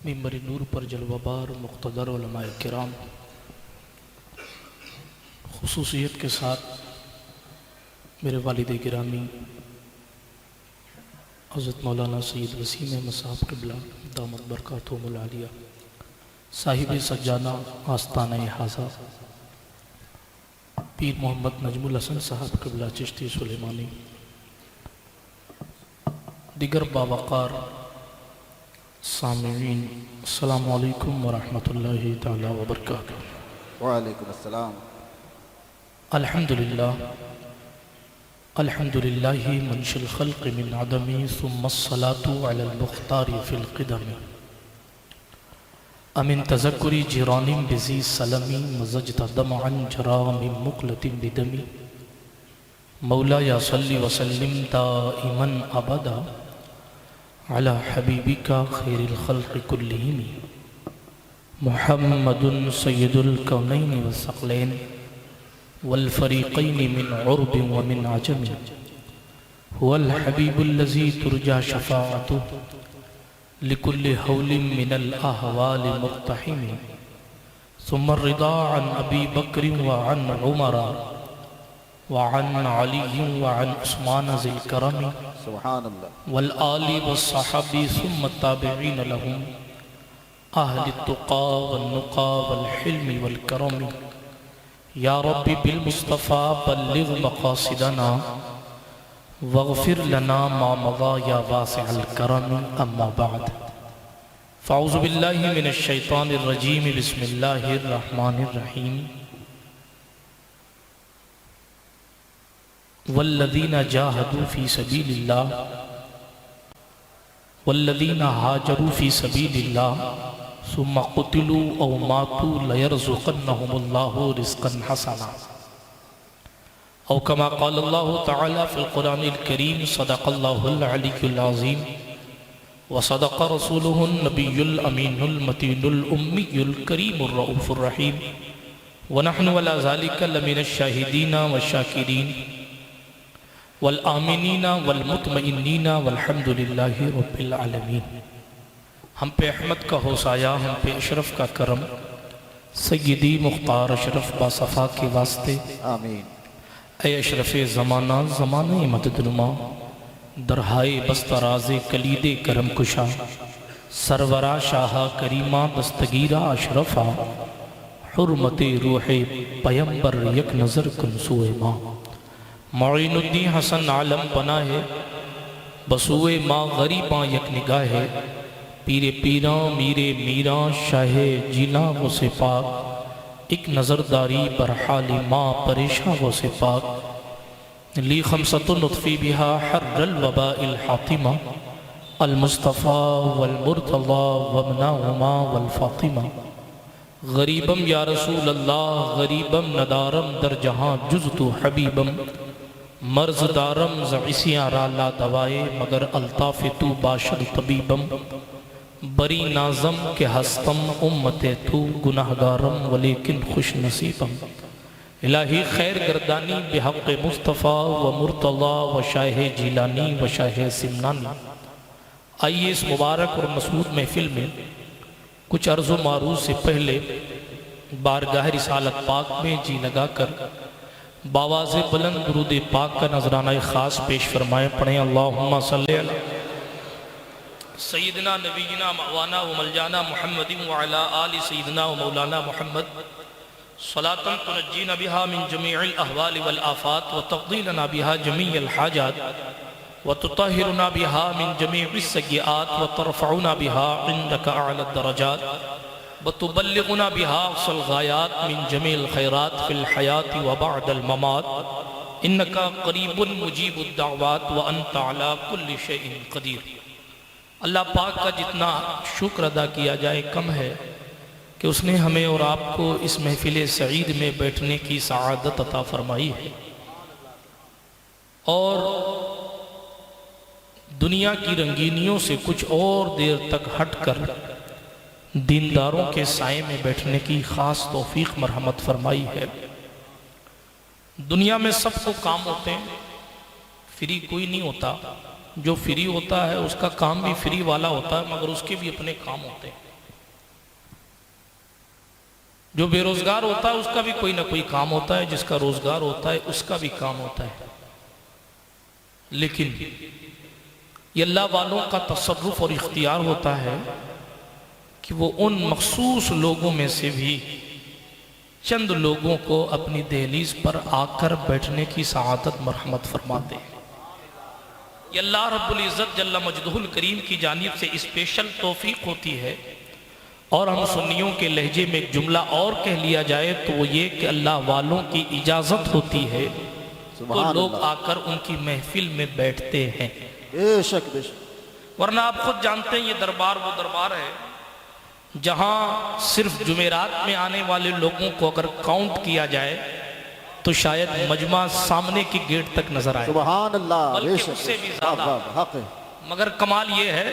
मिंबर नूर पर जलवाबार मुक़्तदर उलमाए किराम खुसूसियत के साथ मेरे वालिद गिरामी हज़रत मौलाना सैयद वसीम अहमद साहब क़िबला दामत बरकातुहुमुल आलिया साहिब सज्जाना आस्ताना हाज़ा पीर मोहम्मद नजमुल हसन साहब क़िबला चिश्ती सुलेमानी दिगर बावक़ार सामिईन अस्सलामु अलैकुम व रहमतुल्लाहि तआला व बरकातुहू। वालेकुम अस्सलाम। अल्हम्दुलिल्लाहि मुनशिल खल्क़ मिन अदमी सुम्मस्सलातु अलल मुख्तारि फिल क़िदमी अमिन तज़क्कुरि जिरानिम बिज़ी सलमी मज़ज्त दमअन जरा मिन मुक़लतिन बिदमी मौला या सल्लि व सल्लिम दाइमन अबदा अला हबीबिका खैरिल खल्क़ि कुल्लिहिम मुहम्मदुन सय्यदुल कौनैन व सकलैन वल फ़रीक़ैन मिन उर्बिन व मिन अजम हुवल हबीबुल्लज़ी तुरजा शफ़ाअतुहु लिकुल्लि हौलिन मिनल अहवाल मुक़्तहिम सुम्मा रिदा अन अबी बकर व अन उमर व अन अली व अन उस्मान ज़िल करम सुब्हानल्लाह वल आलि व सहाबी सुम्मा ताबिईन लहुम अहलि तुक़ा वन नुक़ा वल हिल्म वल करम या रब्बी बिल मुस्तफ़ा बल्लिग़ मक़ासिदना वग़फ़िर लना मा मज़ा या वासिअल करम अम्मा बअद फ़अऊज़ु बिल्लाहि मिनश शैतानिर रजीम बिस्मिल्लाहिर रहमानिर रहीम वल्लज़ीना जाहदू फ़ी सबीलिल्लाह वल्लज़ीना हाजरू फ़ी सबीलिल्लाह सुम्मा क़ुतिलू औ मातू लयरज़ुक़न्नहुमुल्लाहु रिज़्क़न हसना औ कमा क़ालल्लाहु तआला फ़िल क़ुरानिल करीम सदक़ल्लाहुल अलिय्युल अज़ीम व सदक़ रसूलुहुन नबियुल अमीनुल मतीनुल उम्मियुल करीमुर रऊफ़ुर रहीम व नहनु अला ज़ालिका लमिनश शाहिदीन व शाकिरीन वल आमिनीना वल मुतमइन्नीना वल्हम्दुलिल्लाहि रब्बिल आलमीन। हम पे अहमद का होसाया, हम पे अशरफ का करम, सय्यदी मुख्तार अशरफ बासफ़ा के वास्ते आमीन। ऐ अशरफ ज़माना ज़माने मददनुमा दरहाए बस्तराज़े कलीदे करम कुशा सरवरा शाह करीमा दस्तगीरा अशरफा हुर्मते रूहे पयंबर यक नज़र कुनसुए माँ मौइनुद्दीन हसन आलम बना है बसुए माँ गरीबा यक निगाह है पीरे पीरा मीरे मीरा शाहे जीना वो से पाक एक नज़रदारी बरहाली माँ परेशान वो से पाक ली खमसतु नुत्फ़ी बिहा हर्रल वबाइल हातिमा अल मुस्तफ़ा वल मुर्तज़ा वमनाहुमा वल फ़ातिमा गरीबम या रसूल अल्लाह गरीबम नदारम दर जहाँ जुज़तु हबीबम मर्ज़दारम ज़इसियाँ राला दवाए मगर अल्ताफ़ तू बाशर तबीबम बरी नाज़म के हस्तम उम्मते तू गुनाहगारम वलेकिन खुश नसीबम इलाही खैर गर्दानी बेहक़ मुस्तफ़ा व मुर्तज़ा व शाह जीलानी व शाह सिमनानी। आइए इस मुबारक और मसूद महफिल में कुछ अर्ज़ व मारूज़ से पहले बारगाह रिसालत पाक में जी लगा कर बावाज़ बुलंद दुरूद पाक का नजराना ख़ास पेश फरमाए। पढ़ें अल्लाहुम्मा सल्ली अला सय्यिदना नबीना मवाना व मलजाना मुहम्मदिन व अला आलि सय्यिदना व मौलाना मुहम्मद सलातन तुनज्जीना बिहा मिन जमीइल अहवाल वल आफात व तक़दीलना बिहा जमीअल हाजात व तुतहिरुना बिहा मिन जमीइस सय्यिआत व तरफ़उना बिहा इंदका अला दरजात व तुबल्लिगुना बिहा अक़सल गायात मिन जमीइल खैरात फिल हयात व बअदल ममात इन्नका क़रीबुन मुजीबुद दाअवात व अंता अला कुल्लि शैइन क़दीर। अल्लाह पाक का जितना शुक्र अदा किया जाए कम है कि उसने हमें और आपको इस महफिल सईद में बैठने की सआदत अता फरमाई है और दुनिया की रंगीनियों से कुछ और देर तक हटकर दीनदारों के साए में बैठने की ख़ास तौफीक मरहमत फरमाई है। दुनिया में सबको काम होते हैं, फ्री कोई नहीं होता। जो फ्री होता है उसका काम भी फ्री वाला होता है, मगर उसके भी अपने काम होते हैं। जो बेरोजगार होता है उसका भी कोई ना कोई काम होता है, जिसका रोजगार होता है उसका भी काम होता है। लेकिन ये अल्लाह वालों का तसर्रुफ और इख्तियार होता है कि वो उन मखसूस लोगों में से भी चंद लोगों को अपनी दहलीज पर आकर बैठने की सआदत मरहमत फरमाते हैं। ये अल्लाह रब्बुल इज़्ज़त जल्ला मजदहुल करीम की जानिब से स्पेशल तौफीक होती है। और हम सुन्नियों के लहजे में एक जुमला और कह लिया जाए तो वो ये कि अल्लाह वालों की इजाज़त होती है तो लोग आकर उनकी महफिल में बैठते हैं। बेशक बेशक। वरना आप खुद जानते हैं ये दरबार वो दरबार है जहाँ सिर्फ जुमेरात में आने वाले लोगों को अगर काउंट किया जाए तो शायद मजमा सामने की गेट तक नजर आए, सुभान अल्लाह, बल्कि उससे भी ज्यादा। मगर कमाल ये है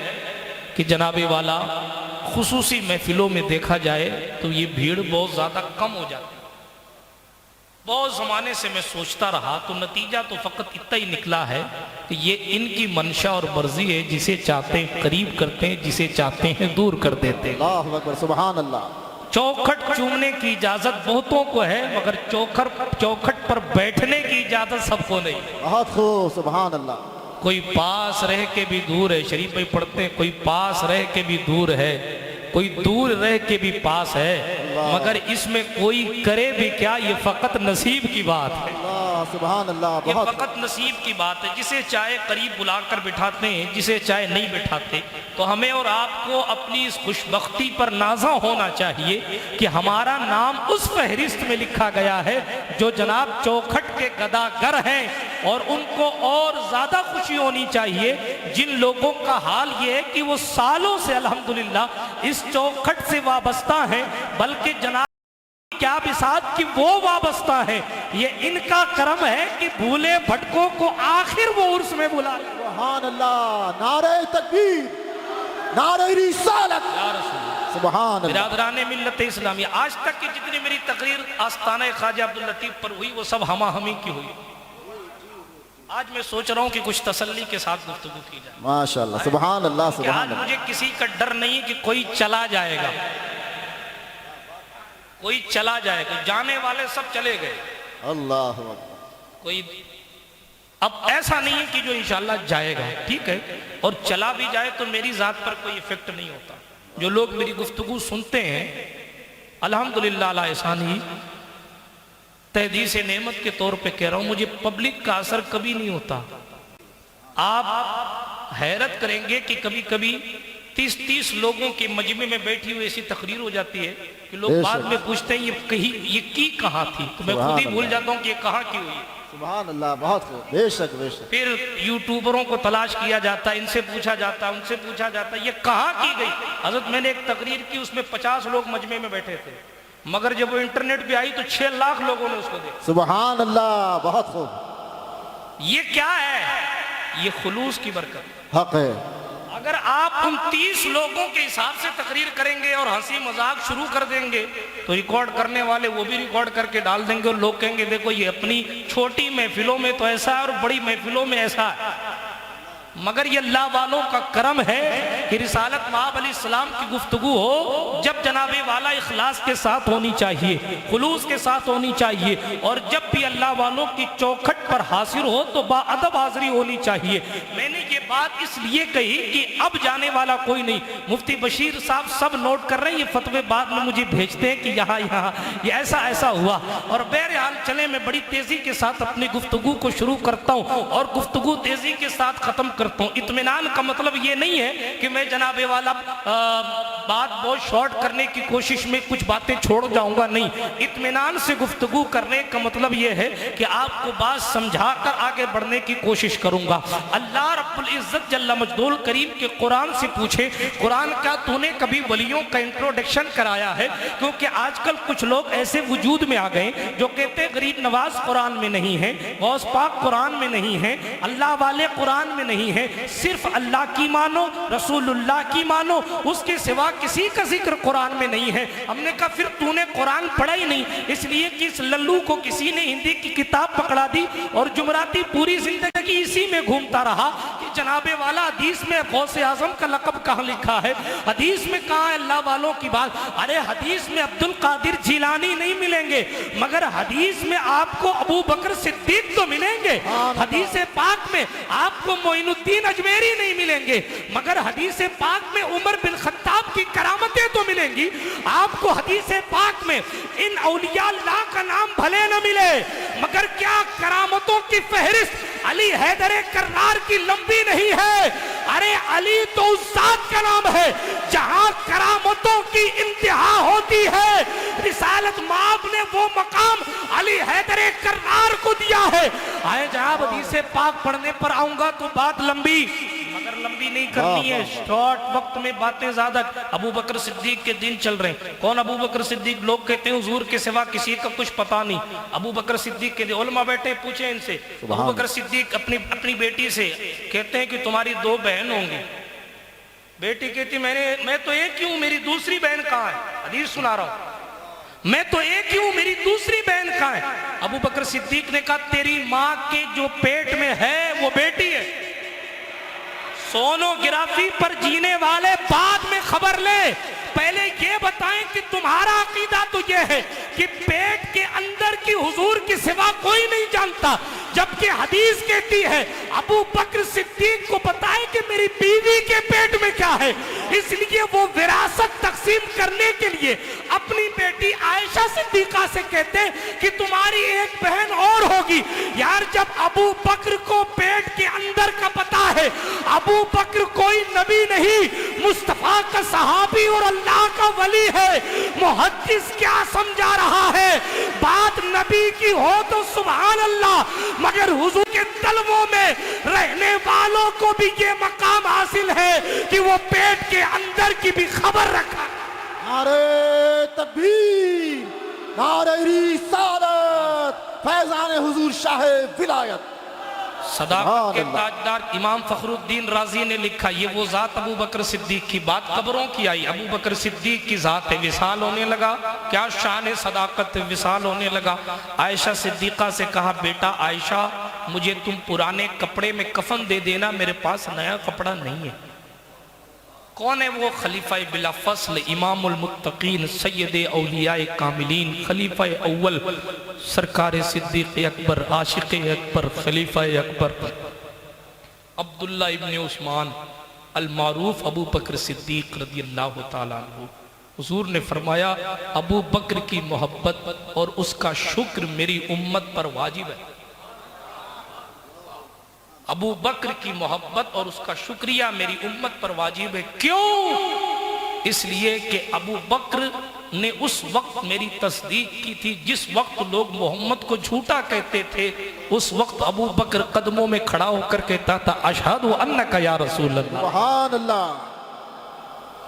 कि जनाबे वाला खुसूसी महफिलों में देखा जाए तो ये भीड़ बहुत ज़्यादा कम हो जाती है। बहुत ज़माने से मैं सोचता रहा तो नतीजा तो फ़कत इतना ही निकला है कि ये इनकी मंशा और मर्जी है, जिसे चाहते हैं करीब करते हैं, जिसे चाहते हैं दूर कर देते हैं। अल्लाहु अकबर, सुभान अल्लाह। चौखट चूमने की इजाज़त बहुतों को है मगर चौखट पर बैठने की इजाज़त सबको नहीं। बहुत खूब, सुभान अल्लाह। कोई पास रह के भी दूर है, शरीफ भाई पढ़ते हैं, कोई पास रह के भी दूर है, कोई दूर रह के भी पास है, मगर इसमें कोई करे भी क्या, ये फकत नसीब की बात है। सुभान अल्लाह, ये फकत नसीब की बात है। जिसे चाहे करीब बुलाकर बिठाते हैं, जिसे चाहे नहीं बिठाते। तो हमें और आपको अपनी इस खुशबख्ती पर नाज़ा होना चाहिए कि हमारा नाम उस फहरिस्त में लिखा गया है जो जनाब चौखट के गदागर हैं। और उनको और ज़्यादा खुशी होनी चाहिए जिन लोगों का हाल ये है कि वो सालों से अल्हम्दुलिल्लाह इस चौखट से वाबस्ता हैं, बल्कि जनाब क्या बिसात की वो वाबस्ता है। ये इनका करम है कि भूले भटकों को आखिर वो उर्स में बुला ले। सुभान अल्लाह, नारे तकबीर, नारे रिसालत, सुभान अल्लाह। बिरादराने मिल्लत इस्लामी, आज तक की जितनी मेरी तकरीर आस्ताना ख्वाजा अब्दुल लतीफ पर हुई वो सब हमा हमी की हुई। आज मैं सोच रहा हूँ कि कुछ तसल्ली के साथ गुफ्तगू की जाए। माशाअल्लाह, सुभान अल्लाह, आज सुभान अल्लाह। मुझे किसी का डर नहीं कि कोई चला जाएगा, कोई चला जाएगा, जाने वाले सब चले गए। अल्लाह अकबर। कोई अब ऐसा नहीं है कि जो इंशाल्लाह जाएगा, ठीक है, और चला भी जाए तो मेरी जात पर कोई इफेक्ट नहीं होता। जो लोग मेरी गुफ्तगू सुनते हैं अल्हम्दुलिल्लाह अला एहसान ही, तहदीस नेमत के तौर पे कह रहा हूं, मुझे पब्लिक का असर कभी नहीं होता। आप हैरत करेंगे कि कभी कभी 30-30 लोगों के मजमे में बैठी हुई ऐसी तकरीर हो जाती है कि लोग बाद में पूछते हैं ये की कहाँ थी, तो मैं खुद ही भूल जाता हूँ कि ये कहाँ की हुई। सुभान अल्लाह, बहुत खूब, बेशक बेशक। फिर यूट्यूबरों को तलाश किया जाता है, इनसे पूछा जाता है, उनसे पूछा जाता है ये कहाँ की गई। हजरत मैंने एक तकरीर की, उसमें 50 लोग मजमे में बैठे थे, मगर जब वो इंटरनेट पे आई तो 6 लाख लोगों ने उसको देखा। सुभान अल्लाह, बहुत खूब। ये क्या है? ये खुलूस की बरकत हक है। अगर आप उन 30 लोगों के हिसाब से तकरीर करेंगे और हंसी मजाक शुरू कर देंगे तो रिकॉर्ड करने वाले वो भी रिकॉर्ड करके डाल देंगे और लोग कहेंगे देखो ये अपनी छोटी महफिलों में तो ऐसा है और बड़ी महफिलों में ऐसा है। मगर ये अल्लाह वालों का करम है कि रिसालत मआब अलैहिस्सलाम की गुफ्तगू हो जब जनाबे वाला इखलास के साथ होनी चाहिए, खुलूस के साथ होनी चाहिए, और जब भी अल्लाह वालों की चौखट पर हाजिर हो तो बाअदब हाजिरी होनी चाहिए। मैंने ये बात इसलिए कही कि अब जाने वाला कोई नहीं। मुफ्ती बशीर साहब सब नोट कर रहे हैं, ये फतवे बाद में मुझे भेजते हैं कि यहाँ ये ऐसा ऐसा हुआ। और बहरहाल चले, मैं बड़ी तेजी के साथ अपनी गुफ्तगू को शुरू करता हूँ और गुफ्तगू तेजी के साथ खत्म करता हूँ। इत्मीनान का मतलब ये नहीं है कि मैं जनाबे वाला बात बहुत शॉर्ट करने की कोशिश में कुछ बातें छोड़ जाऊंगा, नहीं। इत्मीनान से गुफ्तगू करने का मतलब ये है कि आपको बात समझाकर आगे बढ़ने की कोशिश करूंगा। अल्लाह रब्बुल इज्जत जल्ला मजदूल करीम के कुरान से पूछे, कुरान का तूने कभी वलियों का इंट्रोडक्शन कराया है? क्योंकि आजकल कुछ लोग ऐसे वजूद में आ गए जो कहते हैं गरीब नवाज कुरान में नहीं है, गौस पाक कुरान में नहीं है, अल्लाह वाले कुरान में नहीं है, सिर्फ अल्लाह की मानो, रसूलुल्लाह की मानो, उसके सिवा किसी का जिक्र कुरान में नहीं है। हमने कहा फिर तूने कुरान पढ़ा ही नहीं, इसलिए कि इस लल्लू को किसी ने हिंदी की किताब पकड़ा दी और जुमराती पूरी जिंदगी इसी में घूमता रहा कि जनाबे वाला हदीस में गौसे आजम का लक़ब कहाँ लिखा है? हदीस में कहाँ है अल्लाह वालों की बात? अरे हदीस में अब्दुल कादिर जिलानी नहीं मिलेंगे, मगर हदीस में आपको अबू बकर सिद्दीक तो मिलेंगे। हदीस पाक में आपको मोइनुद्दीन अजमेरी नहीं मिलेंगे, मगर हदीस पाक में उमर बिन खत्ताब की करामतें तो मिलेंगी। आपको हदीस पाक में इन औलिया अल्लाह का नाम भले न मिले, मगर क्या करामतों की फहरिस्त अली हैदर कररार की लंबी नहीं है? अरे अली तो उस जात का नाम है जहां करामतों की इंतहा होती है। रिसालत माब ने वो मकाम अली हैदर कररार को दिया है। आए जनाब हदीस पाक पढ़ने पर आऊंगा तो बात लंबी, मगर लंबी नहीं करनी है, शॉर्ट वक्त में बातें ज्यादा। अबू बकर सिद्दीक के दिन चल रहे हैं। कौन अबू बकर सिद्दीक? लोग कहते हैं हुजूर के सिवा किसी का कुछ पता नहीं। अबू बकर सिद्दीक के उलमा बैठे, पूछे इनसे। अबू बकर सिद्दीक अपनी बेटी से कहते हैं कि तुम्हारी 2 बहन होंगी। बेटी कहती मैं तो एक ही हूं, मेरी दूसरी बहन कहाँ है? हदीस सुना रहा हूं, मैं तो एक ही हूं, मेरी दूसरी बहन कहाँ है? अबू बकर सिद्दीक ने कहा तेरी माँ के जो पेट में है वो बेटी है। सोनोग्राफी पर जीने वाले बाद में खबर ले, पहले ये बताएं कि तुम्हारा अकीदा तो ये है कि पेट के अंदर की हुजूर के सिवा कोई नहीं जानता, जबकि हदीस कहती है अबू बकर सिद्दीक को बताएं कि मेरी बीवी के पेट में क्या है। इसलिए वो विरासत तकसीम करने के लिए अपनी बेटी आयशा सिद्दीका से कहते हैं कि तुम्हारी एक बहन और होगी। यार जब अबू बकर को पेट के अंदर का पता है, अबू बकर कोई नबी नहीं, मुस्तफा का सहाबी और अल्लाह का वली है, मुहद्दिस क्या समझा रहा है? बात नबी की हो तो सुभान अल्लाह, मगर हुजूर के तलवों में रहने वालों को भी ये मकाम हासिल है कि वो पेट के अंदर की भी खबर रखा। नारे तकबीर, नारे रिसालत, फैजान हुजूर शाह विलायत। सदाकत के ताजदार इमाम फखरुद्दीन राजी ने लिखा, ये वो जात अबू बकर सिद्दीक की बात कब्रों की आई। अबू बकर सिद्दीक की जात है, विसाल होने लगा। क्या शान सदाकत, विसाल होने लगा। आयशा सिद्दीका से कहा बेटा आयशा मुझे तुम पुराने कपड़े में कफन दे देना, मेरे पास नया कपड़ा नहीं है। कौन है वो? खलीफा बिला फसल इमामुल मुत्तकीन सैयदे औलियाए कामिलीन खलीफा अव्वल सरकार सिद्दीक अकबर आशिक अकबर खलीफा अकबर अब्दुल्ला इब्न उस्मान अल मारूफ अबू बकर सिद्दीक रदियल्लाहु ताला अन्हु। हुजूर ने फरमाया अबू बकर की मोहब्बत और उसका शुक्र मेरी उम्मत पर वाजिब है। अबू बकर की मोहब्बत और उसका शुक्रिया मेरी उम्मत पर वाजिब है। क्यों? इसलिए कि अबू बकर ने उस वक्त मेरी तस्दीक की थी जिस वक्त लोग मोहम्मद को झूठा कहते थे। उस वक्त अबू बकर कदमों में खड़ा होकर कहता था अशहदु अन्नका या रसूल अल्लाह, सुभान अल्लाह,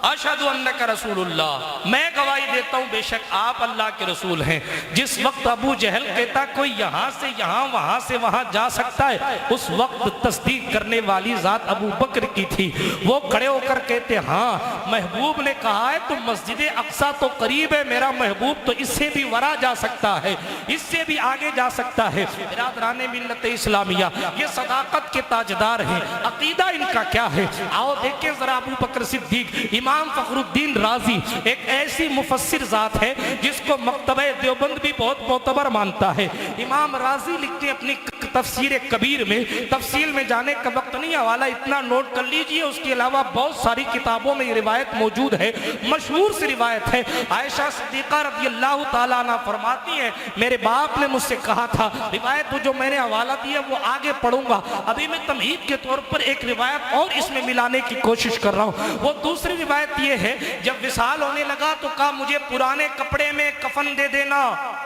अशहदु अन्नका रसूलुल्लाह, मैं गवाही देता हूँ बेशक आप अल्लाह के रसूल हैं। जिस वक्त अबू जहल कहता कोई यहाँ से यहाँ वहाँ से वहाँ जा सकता है, उस वक्त तस्दीक करने वाली जात अबू बकर की थी। वो खड़े होकर कहते हाँ महबूब ने कहा है तो मस्जिद अक्सा तो करीब है, मेरा महबूब तो इससे भी वरा जा सकता है, इससे भी आगे जा सकता है। बिरादराने मिल्लत इस्लामिया ये सदाकत के ताजदार हैं, अकीदा इनका क्या है? आओ देखें जरा अबू बकर सिद्दीक। इमाम फखरुद्दीन राजी एक ऐसी मुफस्सिर जात है जिसको मकतबे देवबंद भी बहुत मोतबर मानता है। इमाम राजी लिखते हैं अपनी तफसीर कबीर में, तफसील में जाने का वक्त नहीं, हवाला इतना नोट कर लीजिए। उसके अलावा बहुत सारी किताबों में ये रिवायत मौजूद है, मशहूर सी रिवायत है। आयशा सिद्दीका रज़ियल्लाहु ताला अन्हा फरमाती हैं मेरे बाप ने मुझसे कहा था, रिवायत जो मैंने हवाला दिया वो आगे पढ़ूंगा, अभी मैं तमहीद के तौर पर एक रिवायत और इसमें मिलाने की कोशिश कर रहा हूँ। वो दूसरी रिवायत ये है जब विसाल होने लगा तो कहा मुझे पुराने कपड़े में कफन दे देना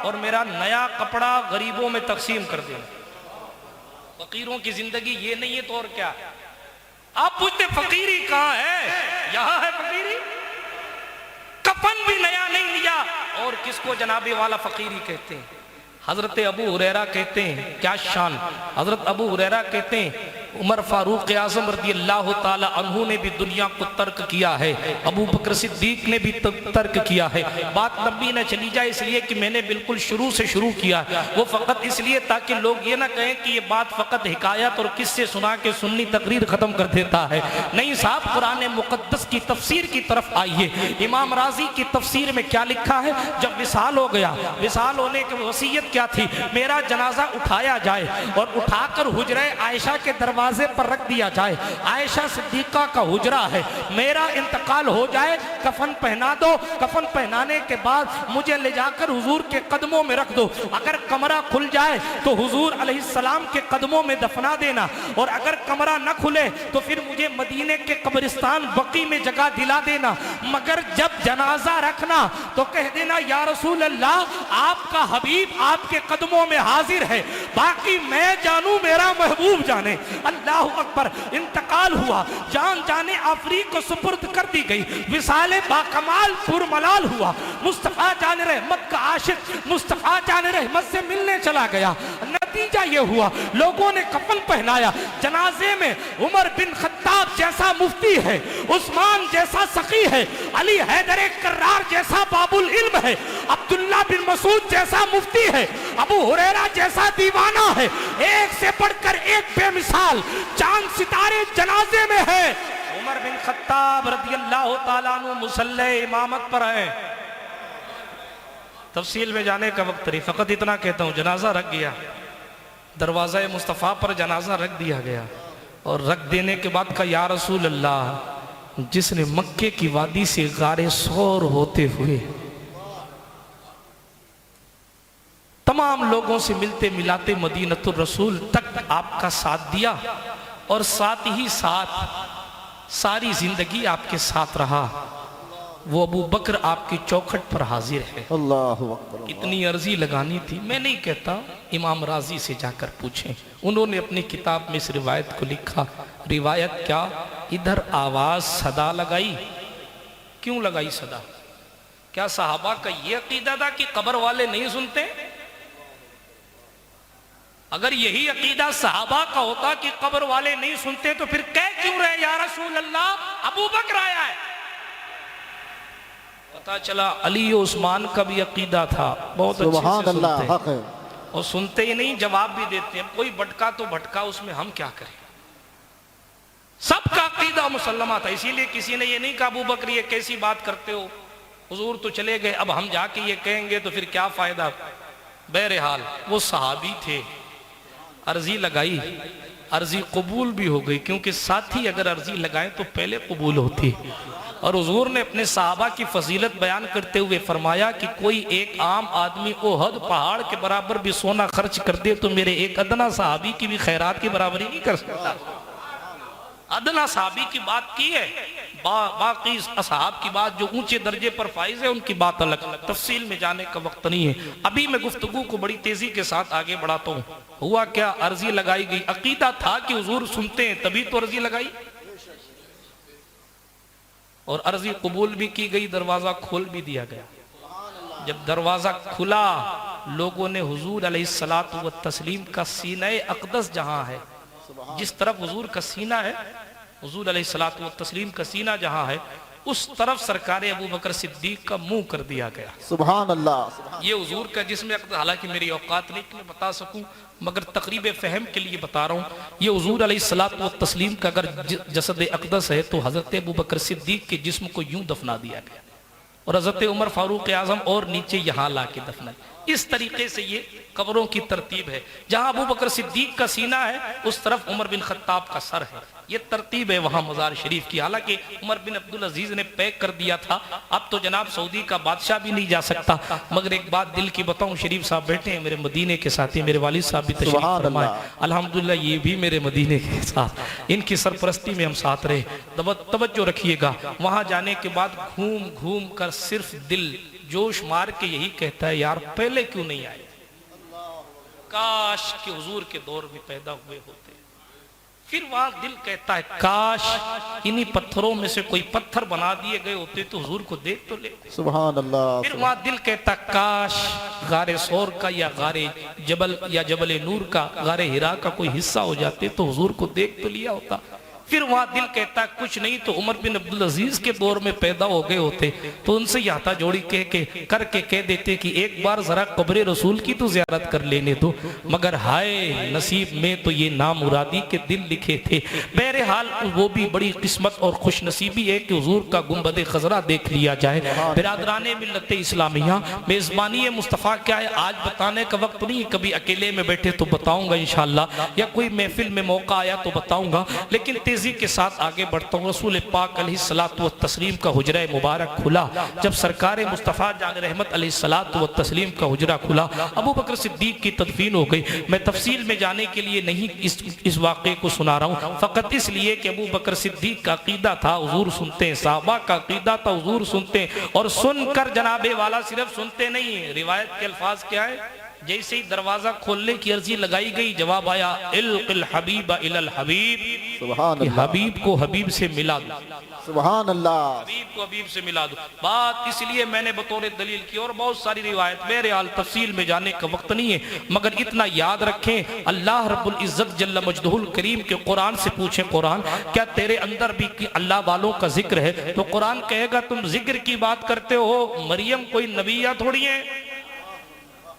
और मेरा नया कपड़ा गरीबों में तकसीम कर देना। फकीरों की जिंदगी ये नहीं है तो और क्या? आप पूछते फकीरी कहाँ है? यहां है फकीरी। कफन भी नया नहीं लिया और किसको जनाबे वाला फकीरी कहते हैं? हजरत अबू हुरैरा कहते हैं, क्या शान, हजरत अबू हुरैरा कहते हैं उमर फारूक आज़म रज़ी अल्लाह ताला अन्हु ने भी दुनिया को तर्क किया है, अबू बकर सिद्दीक ने भी तर्क किया है। बात लंबी न चली जाए इसलिए कि मैंने बिल्कुल शुरू से शुरू किया, वो फ़कत इसलिए ताकि लोग ये ना कहें कि ये बात फ़कत हिकायत और किस्से सुना के सुन्नी तकरीर ख़त्म कर देता है। नहीं साहब, कुरान मुक़द्दस की तफसीर की तरफ आइए। इमाम राजी की तफसीर में क्या लिखा है? जब विसाल हो गया, विसाल होने की वसीयत क्या थी? मेरा जनाजा उठाया जाए और उठाकर हुजरे आयशा के दरवाजे पर रख दिया जाए। आयशा सिद्दीका का हुजरा है, मेरा इंतकाल हो जाए, कफन पहना दो, कफन पहनाने के बाद मुझे ले जाकर हुजूर के कदमों में रख दो। अगर कमरा खुल जाए तो हुजूर अलैहिस्सलाम के कदमों में दफना देना, और अगर कमरा न खुले तो फिर मुझे मदीने के कब्रिस्तान बकी में जगह दिला देना। मगर जब जनाजा रखना तो कह देना या रसूल अल्लाह, आपका हबीब आपके कदमों में हाजिर है, बाकी मैं जानू मेरा महबूब जाने। अल्लाह अकबर। इंतकाल हुआ, जान जाने आफरी को सुपुर्द कर दी गई, विसाले बाकमाल पुरमलाल हुआ। मुस्तफा जान रहमत का आशिक मुस्तफा जान रहमत से मिलने चला गया। नतीजा ये हुआ, लोगों ने कफन पहनाया। जनाजे में उमर बिन खत्ताब जैसा मुफ्ती है, उस्मान जैसा सखी है, अली हैदर कर्रार जैसा बाबुल इल्म है, अब्दुल्ला बिन मसूद जैसा मुफ्ती है, अबू हुरैरा जैसा दीवाना है। एक से बढ़कर एक बेमिसाल चांद सितारे जनाजे में है। उमर बिन खत्ताब रज़ियल्लाहु ताला अन्हु मुसल्ले इमामत पर है। तफसील में जाने का वक्त नहीं, फकत इतना कहता हूँ, जनाजा रख गया, दरवाज़ा मुस्तफ़ा पर जनाजा रख दिया गया, और रख देने के बाद का या रसूल अल्लाह, जिसने मक्के की वादी से गारे सौर होते हुए तमाम लोगों से मिलते मिलाते मदीनतुर रसूल तक आपका साथ दिया, और साथ ही साथ सारी जिंदगी आपके साथ रहा, वो अबू बकर आपकी चौखट पर हाजिर है। अल्लाहु अकबर। इतनी अर्जी लगानी थी, मैं नहीं कहता, इमाम राजी से जाकर पूछें। उन्होंने अपनी किताब में इस रिवायत को लिखा। रिवायत क्या? इधर आवाज सदा लगाई। क्यों लगाई सदा? क्या सहाबा का ये अकीदा था कि कब्र वाले नहीं सुनते? अगर यही अकीदा सहाबा का होता कि कब्र वाले नहीं सुनते तो फिर कह क्यों रहे या रसूल अल्लाह, अबू बकर आया है? पता चला अली उस्मान का भी अकीदा था, बहुत अच्छे से सुनते हैं, और सुनते ही नहीं जवाब भी देते हैं। कोई भटका तो भटका, उसमें हम क्या करें? सबका अकीदा मुसल्लमा था। इसीलिए किसी ने ये नहीं कहा अबू बकर ये कैसी बात करते हो, हुजूर तो चले गए, अब हम जाके ये कहेंगे तो फिर क्या फायदा। बहरहाल वो सहाबी थे, अर्जी लगाई, अर्जी कबूल भी हो गई, क्योंकि साथी अगर अर्जी लगाएं तो पहले कबूल होती। और हुजूर ने अपने सहाबा की फजीलत बयान करते हुए फरमाया कि कोई एक आम आदमी ओहद पहाड़ के बराबर भी सोना खर्च कर दे तो मेरे एक अदना सहाबी की भी खैरात की बराबरी नहीं कर सकता। अदना सहाबी की बात की है, बाकी असहाब की बात जो ऊंचे दर्जे पर फाइज है उनकी बात अलग। तफसील में जाने का वक्त नहीं है, अभी मैं गुफ्तगू को बड़ी तेजी के साथ आगे बढ़ाता हूँ। हुआ क्या? अर्जी लगाई गई। अकीदा था कि हुजूर सुनते हैं तभी तो अर्जी लगाई, और अर्जी कबूल भी की गई, दरवाजा खोल भी दिया गया। जब दरवाजा खुला, लोगों ने हुजूर अलैहिस्सलातु व तस्लीम का सीना अक़दस जहां है, जिस तरफ हुजूर का सीना है, हुजूर अलैहिस्सलातु व तस्लीम का सीना जहां है, उस तरफ सरकार अबू बकर सिद्दीक का मुंह कर दिया गया। सुभान अल्लाह। ये हुजूर का जिस्म, हालांकि मेरी औकात नहीं कि मैं बता सकूं, मगर तकरीब फ़हम के लिए बता रहा हूँ। ये हुजूर अलैहिस्सलातु व तस्लीम का अगर जसद अक़दस है तो हज़रत अबू बकर सिद्दीक के जिस्म को यूं दफना दिया गया, और हज़रत उमर फारूक आज़म और नीचे यहाँ ला के दफना। इस तरीके से ये कब्रों की तरतीब है। जहाँ अबू बकर सिद्दीक का सीना है उस तरफ उमर बिन खत्ताब का सर है। ये तरतीब है वहाँ मज़ार शरीफ की। हालांकि उमर बिन अब्दुल अजीज ने पैक कर दिया था, अब तो जनाब सऊदी का बादशाह भी नहीं जा सकता। मगर एक बात दिल की बताऊं, शरीफ साहब बैठे हैं मेरे मदीने के साथी, मेरे वालिद साहब भी तशरीफ फरमाए, अल्हम्दुलिल्लाह ये भी मेरे मदीने के साथ, इनकी सरपरस्ती में हम साथ रहे। तवज्जो रखिएगा, वहाँ जाने के बाद घूम घूम कर सिर्फ दिल जोश मार के यही कहता है, यार पहले क्यों नहीं आए, काश के हुजूर के दौर में पैदा हुए होते। फिर वहां दिल कहता है काश इन्हीं पत्थरों में से कोई पत्थर बना दिए गए होते तो हुजूर को देख तो ले। सुभान अल्लाह। फिर वहां दिल कहता काश गारे सौर का या गारे जबल या जबल नूर का गारे हिरा का कोई हिस्सा हो जाते तो हुजूर को देख तो लिया होता। फिर वहां दिल कहता कुछ नहीं तो उमर बिन अब्दुल अजीज के दौर में पैदा हो गए होते तो उनसे हाथा जोड़ी करके कह देते कि एक बार जरा कब्र रसूल की तो ज़ियारत कर लेने दो, मगर हाय नसीब में तो ये नामुरादी के दिल लिखे थे। बहरहाल वो भी बड़ी किस्मत और खुशनसीबी है कि हुजूर का गुंबद खजरा देख लिया जाए। बिरादराने मिल्लत इस्लामिया, मेज़बानी मुस्तफ़ा क्या है आज बताने का वक्त नहीं, कभी अकेले में बैठे तो बताऊंगा इंशाअल्लाह, या कोई महफिल में मौका आया तो बताऊंगा, लेकिन तेजी के साथ आगे बढ़ता हूँ। रसूल पाक अलैहिस्सलातु व तस्लीम का हुजरा मुबारक खुला जब सरकार मुस्तफ़ा जान रहमत अलैहिस्सलातु व तस्लीम का हुजरा खुला, अबू बकर सिद्दीक की तदफीन हो गई। मैं तफसील में जाने के लिए नहीं इस वाक़े को सुना रहा हूँ, फ़कत इसलिए कि अबू बकर सिद्दीक का अकीदा था हुजूर सुनते हैं, साहबा का अकीदा था हुजूर सुनते हैं, और सुनकर जनाबे वाला सिर्फ सुनते नहीं। रिवायत के अल्फाज क्या है, जैसे ही दरवाजा खोलने की अर्जी लगाई गई जवाब आया इल्क़िल हबीब इलल हबीब, सुभान अल्लाह। हबीब को हबीब से मिला दो, सुभान अल्लाह। हबीब को हबीब से मिला दो। बात इसलिए मैंने बतौर दलील की, और बहुत सारी रिवायत मेरे हाल तफसील में जाने का वक्त नहीं है, मगर इतना याद रखें अल्लाह रब्बुल इज्जत जल्ल मजदहुल करीम के कुरान से पूछे, कुरान क्या तेरे अंदर भी अल्लाह वालों का जिक्र है? तो कुरान कहेगा तुम जिक्र की बात करते हो, मरियम कोई नबिया थोड़ी है,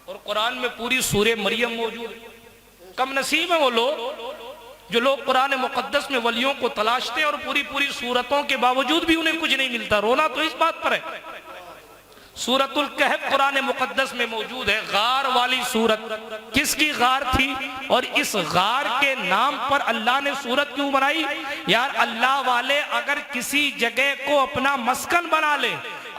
और कुरान में पूरी सूरे मरियम मौजूद है। कम नसीब है वो लोग जो लोग कुरान मुकद्दस में वलियों को तलाशते हैं और पूरी पूरी सूरतों के बावजूद भी उन्हें कुछ नहीं मिलता। रोना तो इस बात पर है। सूरतुल कहफ कुरान मुकद्दस में मौजूद है, गार वाली सूरत। किसकी गार थी और इस गार के नाम पर अल्लाह ने सूरत क्यों बनाई? यार अल्लाह वाले अगर किसी जगह को अपना मस्कन बना ले,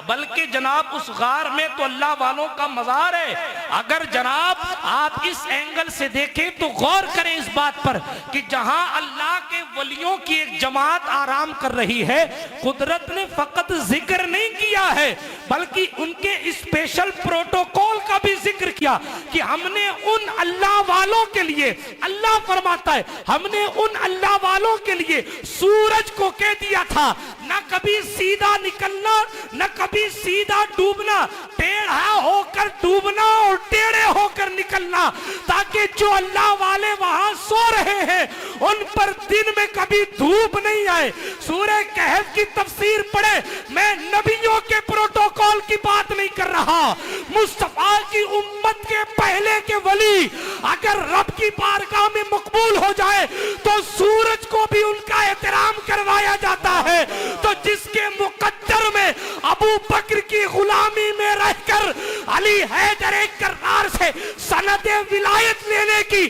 बल्कि जनाब उस गार में तो अल्लाह वालों का मज़ार है। अगर जनाब आप इस एंगल से देखें तो गौर करें इस बात पर कि जहां अल्लाह के वलियों की एक जमात आराम कर रही है, कुदरत ने फकत जिक्र नहीं किया है बल्कि उनके स्पेशल प्रोटोकॉल का भी जिक्र किया कि हमने उन अल्लाह वालों के लिए, अल्लाह फरमाता है हमने उन अल्लाह वालों के लिए सूरज को कह दिया था न कभी सीधा निकलना न कभी सीधा डूबना, टेढ़ा होकर डूबना और टेढ़े होकर निकलना, ताकि जो अल्लाह वाले वहां सो रहे हैं उन पर दिन में कभी धूप नहीं आए। सूरह कहफ की तफसीर पढ़े। मैं नबियों के प्रोटोकॉल की बात नहीं कर रहा, मुस्तफा की उम्मत के पहले के वली अगर रब की बारगाह में मकबूल हो जाए तो सूरज को भी उनका एहतराम करवाया जाता है। तो जिसके मुकद्दर में अबू बकर की गुलामी में रहकर अली हैदर कर्रार से सनद विलायत लेने की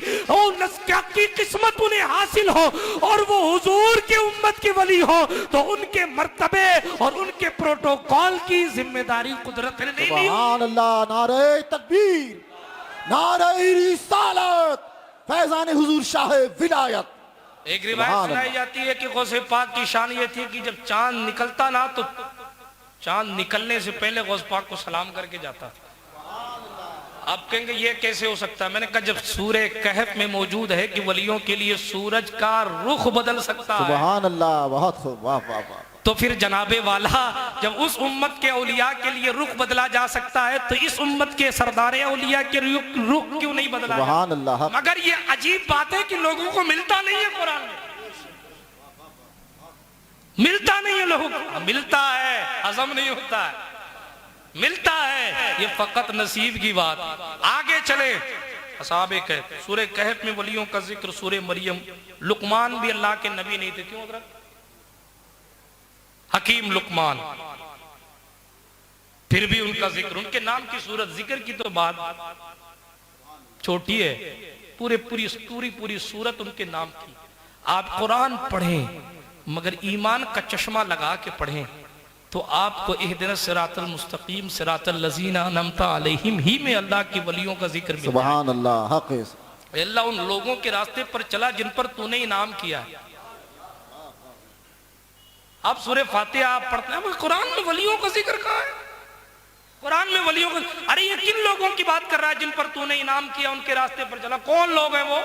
किस्मत उन्हें हासिल हो और वो हुजूर की उम्मत के वली हो, तो उनके मर्तबे और उनके प्रोटोकॉल की जिम्मेदारी कुदरत ने नहीं ली। सुभान अल्लाह। नारे तकबीर, नारे रिसालत, फैजान हुजूर शाह विलायत। एक रिवायत सुनाई जाती है कि गौसे पाक की शान ये थी कि जब चांद निकलता ना तो चांद निकलने से पहले गौस पाक को सलाम करके जाता। आप कहेंगे ये कैसे हो सकता है? मैंने कहा जब सूरह कहफ में मौजूद है कि वलियों के लिए सूरज का रुख बदल सकता है। सुभान अल्लाह, बहुत खूब, वाह वाह वाह। तो फिर जनाबे वाला जब उस उम्मत के औलिया के लिए रुख बदला जा सकता है तो इस उम्मत के सरदार औलिया के रुख क्यों नहीं बदला? सुभान अल्लाह। मगर ये अजीब बात है कि लोगों को मिलता नहीं है, कुरान में मिलता नहीं है, लोगों को मिलता है, हजम नहीं होता है, मिलता है, ये फकत नसीब की बात। आगे चले असहाबे कहफ, सूरह कहफ में वलियों का जिक्र, सूरह मरियम, लुकमान भी अल्लाह के नबी नहीं थे, क्यों हजरत? हकीम लुकमान, फिर भी उनका जिक्र, उनके नाम की सूरत, जिक्र की तो बात छोटी है, पूरी सूरत उनके नाम की। आप कुरान पढ़ें मगर ईमान का चश्मा लगा के पढ़ें तो आपको इहदिना सिरातल मुस्तकीम सिरातल लजीना अनअमता अलैहिम ही में अल्लाह की वलियों का जिक्र मिलता है। सुभान अल्लाह। हक है। अल्लाह उन लोगों के रास्ते पर चला जिन पर तूने इनाम किया है। आप सूरह फातिहा आप पढ़ते हैं, कुरान में वलियों का जिक्र कहाँ है? कुरान में वलियों का, अरे ये किन लोगों की बात कर रहा है जिन पर तूने इनाम किया, उनके रास्ते पर चला? कौन लोग हैं वो?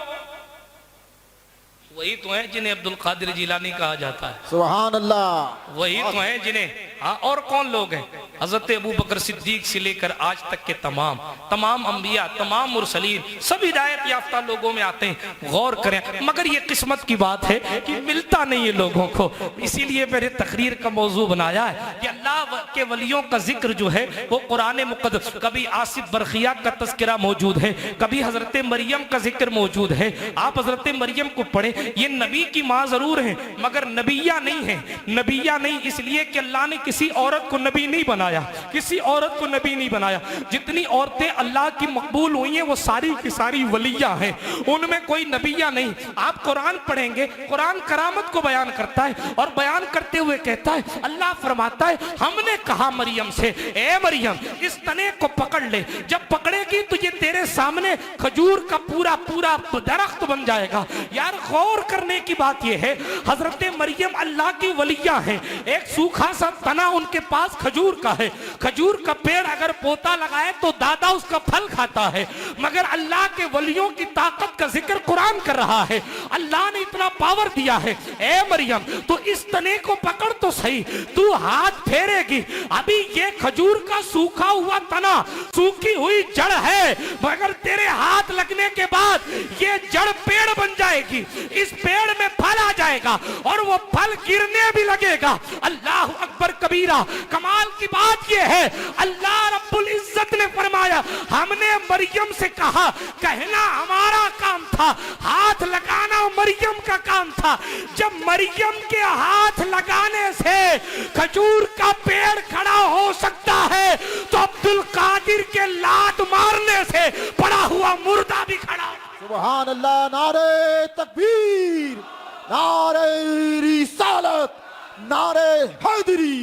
वही तो हैं जिन्हें अब्दुल कादिर जिलानी कहा जाता है, सुभान अल्लाह। वही तो हैं जिन्हें, हाँ और कौन लोग हैं? हजरत अबू बकर सिद्दीक से लेकर आज तक के तमाम अंबिया, तमाम मुरसलीन सब हिदायत याफ्ता लोगों में आते हैं। गौर करें, मगर ये किस्मत की बात है कि मिलता नहीं है लोगों को। इसीलिए मेरे तकरीर का मौजू बनाया है कि अल्लाह के वलियों का जिक्र जो है वो कुरान मुक़द्दस, कभी आसिफ बरखिया का तज़किरा मौजूद है, कभी हजरत मरियम का जिक्र मौजूद है। आप हजरत मरियम को पढ़े, ये नबी की माँ जरूर है मगर नबिया नहीं है। नबिया नहीं इसलिए कि अल्लाह ने किसी औरत को नबी नहीं बनाया, किसी औरत को नबी नहीं बनाया। जितनी औरतें अल्लाह की मकबूल हुई हैं वो सारी की सारी वलिया हैं, उनमें कोई नबिया नहीं। आप कुरान पढ़ेंगे, कुरान करामत को बयान करता है और बयान करते हुए कहता है, अल्लाह फरमाता है हमने कहा मरियम से, ए मरियम इस तने को पकड़ ले, जब पकड़ेगी तो ये तेरे सामने खजूर का पूरा पूरा दरख्त बन जाएगा। यार गौर करने की बात यह है, हजरत मरियम अल्लाह की वलिया है। एक सूखा सा तना उनके पास खजूर का है, खजूर का पेड़ अगर पोता लगाए तो दादा उसका फल खाता है। मगर अल्लाह के वलियों की ताकत का जिक्र कुरान कर रहा है। अल्लाह ने इतना पावर दिया है, ए मरियम तो इस तने को पकड़ तो सही, तू हाथ फेरेगी, अभी ये खजूर का सूखा हुआ तना, सूखी हुई जड़ है, मगर तेरे हाथ लगने के बाद ये जड़ पेड़ बन जाएगी, इस पेड़ में फल आ जाएगा और वो फल गिरने भी लगेगा। अल्लाह अकबर कबीरा। कमाल की बात ये है, अल्लाह रब्बुल इज्जत ने फरमाया हमने मरियम से कहा, कहना हमारा काम था, हाथ लगाना मरियम का काम था। जब मरियम के हाथ लगाने से खजूर का पेड़ खड़ा हो सकता है तो अब्दुल कादिर के लात मारने से पड़ा हुआ मुर्दा भी खड़ा। सुभान अल्लाह। नारे तकबीर, नारे रिसालत, नारे हैदरी।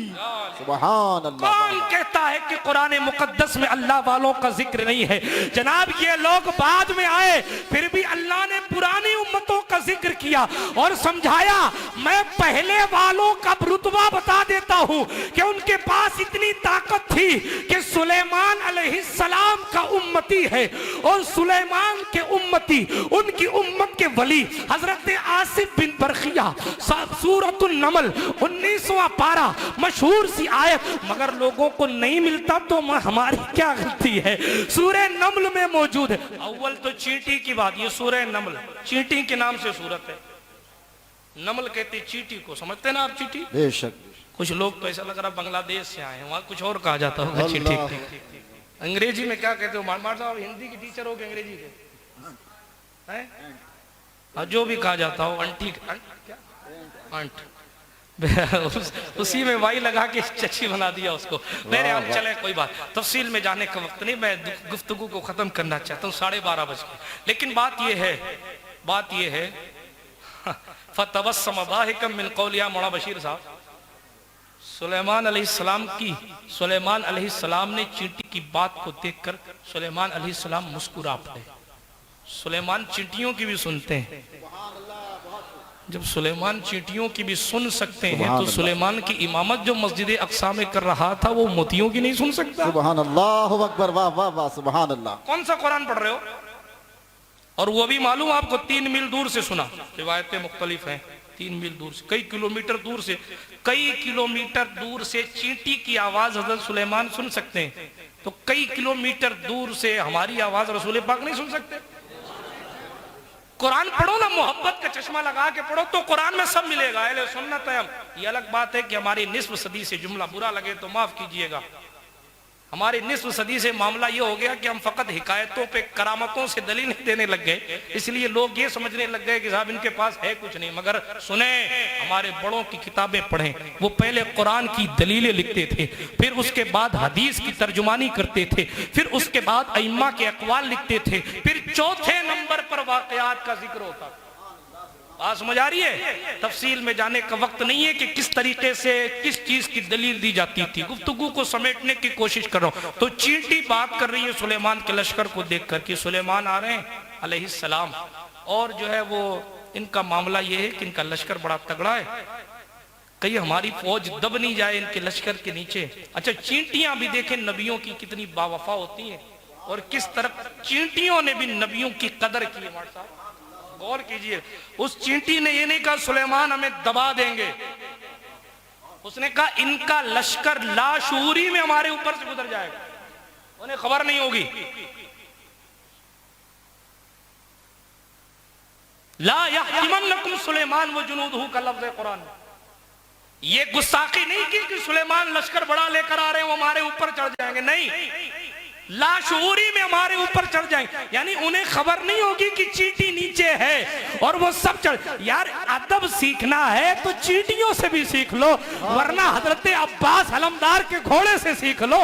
सुभान अल्लाह। कौन कहता है कि कुरान मुकद्दस में अल्लाह वालों का जिक्र नहीं है? जनाब ये लोग बाद में आए, फिर भी अल्लाह ने पुरानी उम्मतों का जिक्र किया और समझाया। मैं पहले वालों का रुतबा बता देता हूं कि उनके पास इतनी ताकत थी कि सुलेमान अलैहिस्सलाम का उम्मती है और सुलेमान के उम्मती, उनकी उम्मत के वली हजरत आसिफ बिन बरखिया, सूरतुन नमल 19वां पारा, मशहूर सी आयत, मगर लोगों को नहीं मिलता तो हमारी क्या गलती है? सूरह नमल में मौजूद है। अव्वल तो चींटी की बात, ये सूरह नमल चींटी के नाम से सूरत है। नमल कहते चींटी को, समझते ना आप चींटी? बेशक। कुछ लोग तो ऐसा लग रहा बांग्लादेश से आए हैं, वहां कुछ और कहा जाता होगा चींटी। अंग्रेजी में क्या कहते हो? मार साहब हिंदी की टीचर हो के अंग्रेजी के हैं? जो भी कहा जाता हो, अंटी अंट उसी में वाई लगा के चची बना दिया उसको। मेरे हम चले, कोई बात, तफसील में जाने का वक्त नहीं, मैं गुफ्तगू को खत्म करना चाहता हूँ। 12:30 बज गए। लेकिन बात यह है फतबस्सम दाहिकम मिन कौलिया मौलाना बशीर साहब, सुलेमान अलैहिस्सलाम ने चींटी की बात को देखकर सुलेमान अलैहिस्सलाम मुस्कुरा पड़े। सुलेमान चींटियों की भी सुनते हैं। जब सुलेमान चींटियों की भी सुन सकते हैं तो सुलेमान की इमामत जो मस्जिद अक्सा में कर रहा था वो मोतियों की नहीं सुन सकता? सुभान अल्लाह अकबर। वाह वाह वाह। सुभान अल्लाह। कौन सा कुरान पढ़ रहे हो? और वो भी मालूम आपको 3 मील दूर से सुना। रिवायतें मुख्तलिफ हैं, 3 मील दूर से, कई किलोमीटर दूर से चींटी की आवाज हजरत सुलेमान सुन सकते हैं, तो कई किलोमीटर दूर से हमारी आवाज रसूल पाक नहीं सुन सकते? कुरान पढ़ो ना, मोहब्बत का चश्मा लगा के पढ़ो तो कुरान में सब मिलेगा। अहले सुन्नत है हम। ये अलग बात है कि हमारी निस्फ सदी से जुमला बुरा लगे तो माफ कीजिएगा, हमारी निस्फ सदी से मामला ये हो गया कि हम फकत हिकायतों पे, करामतों से दलील देने लग गए। इसलिए लोग ये समझने लग गए कि साहब इनके पास है कुछ नहीं। मगर सुने, हमारे बड़ों की किताबें पढ़ें, वो पहले कुरान की दलीलें लिखते थे, फिर उसके बाद हदीस की तर्जुमानी करते थे, फिर उसके बाद अइम्मा के अक़वाल लिखते थे, फिर चौथे नंबर पर वाक़यात का जिक्र होता। बात समझ आ रही है? तफसील में जाने का वक्त नहीं है कि किस तरीके से किस चीज की दलील दी जाती थी। गुफ्तगू को समेटने की कोशिश कर रहा हूं। तो चींटी बात कर रही है सुलेमान के लश्कर को देखकर कि सुलेमान आ रहे हैं अलैहिस्सलाम, और जो है वो इनका मामला ये है कि इनका लश्कर बड़ा तगड़ा है, कहीं हमारी फौज दब नहीं जाए इनके लश्कर के नीचे। अच्छा, चींटियां भी देखें नबियों की कितनी बावफा होती हैं और किस तरह चींटियों ने भी नबियों की कदर की है। गौर कीजिए, उस चींटी ने ये नहीं कहा सुलेमान हमें दबा देंगे, उसने कहा इनका लश्कर लाशूरी में हमारे ऊपर से गुजर जाएगा, उन्हें खबर नहीं होगी। ला यहतिमन्नकुम सुलेमान व जुनूदहु का लफ्ज़ है कुरान। ये गुस्ताखी नहीं की कि सुलेमान लश्कर बड़ा लेकर आ रहे हैं वो हमारे ऊपर चढ़ जाएंगे, नहीं, लाशूरी में हमारे ऊपर चढ़ जाएंगे, यानी उन्हें खबर नहीं होगी कि चींटी नीचे है और वो सब चढ़। यार अदब सीखना है तो चींटियों से भी सीख लो, वरना हजरत अब्बास हलमदार के घोड़े से सीख लो।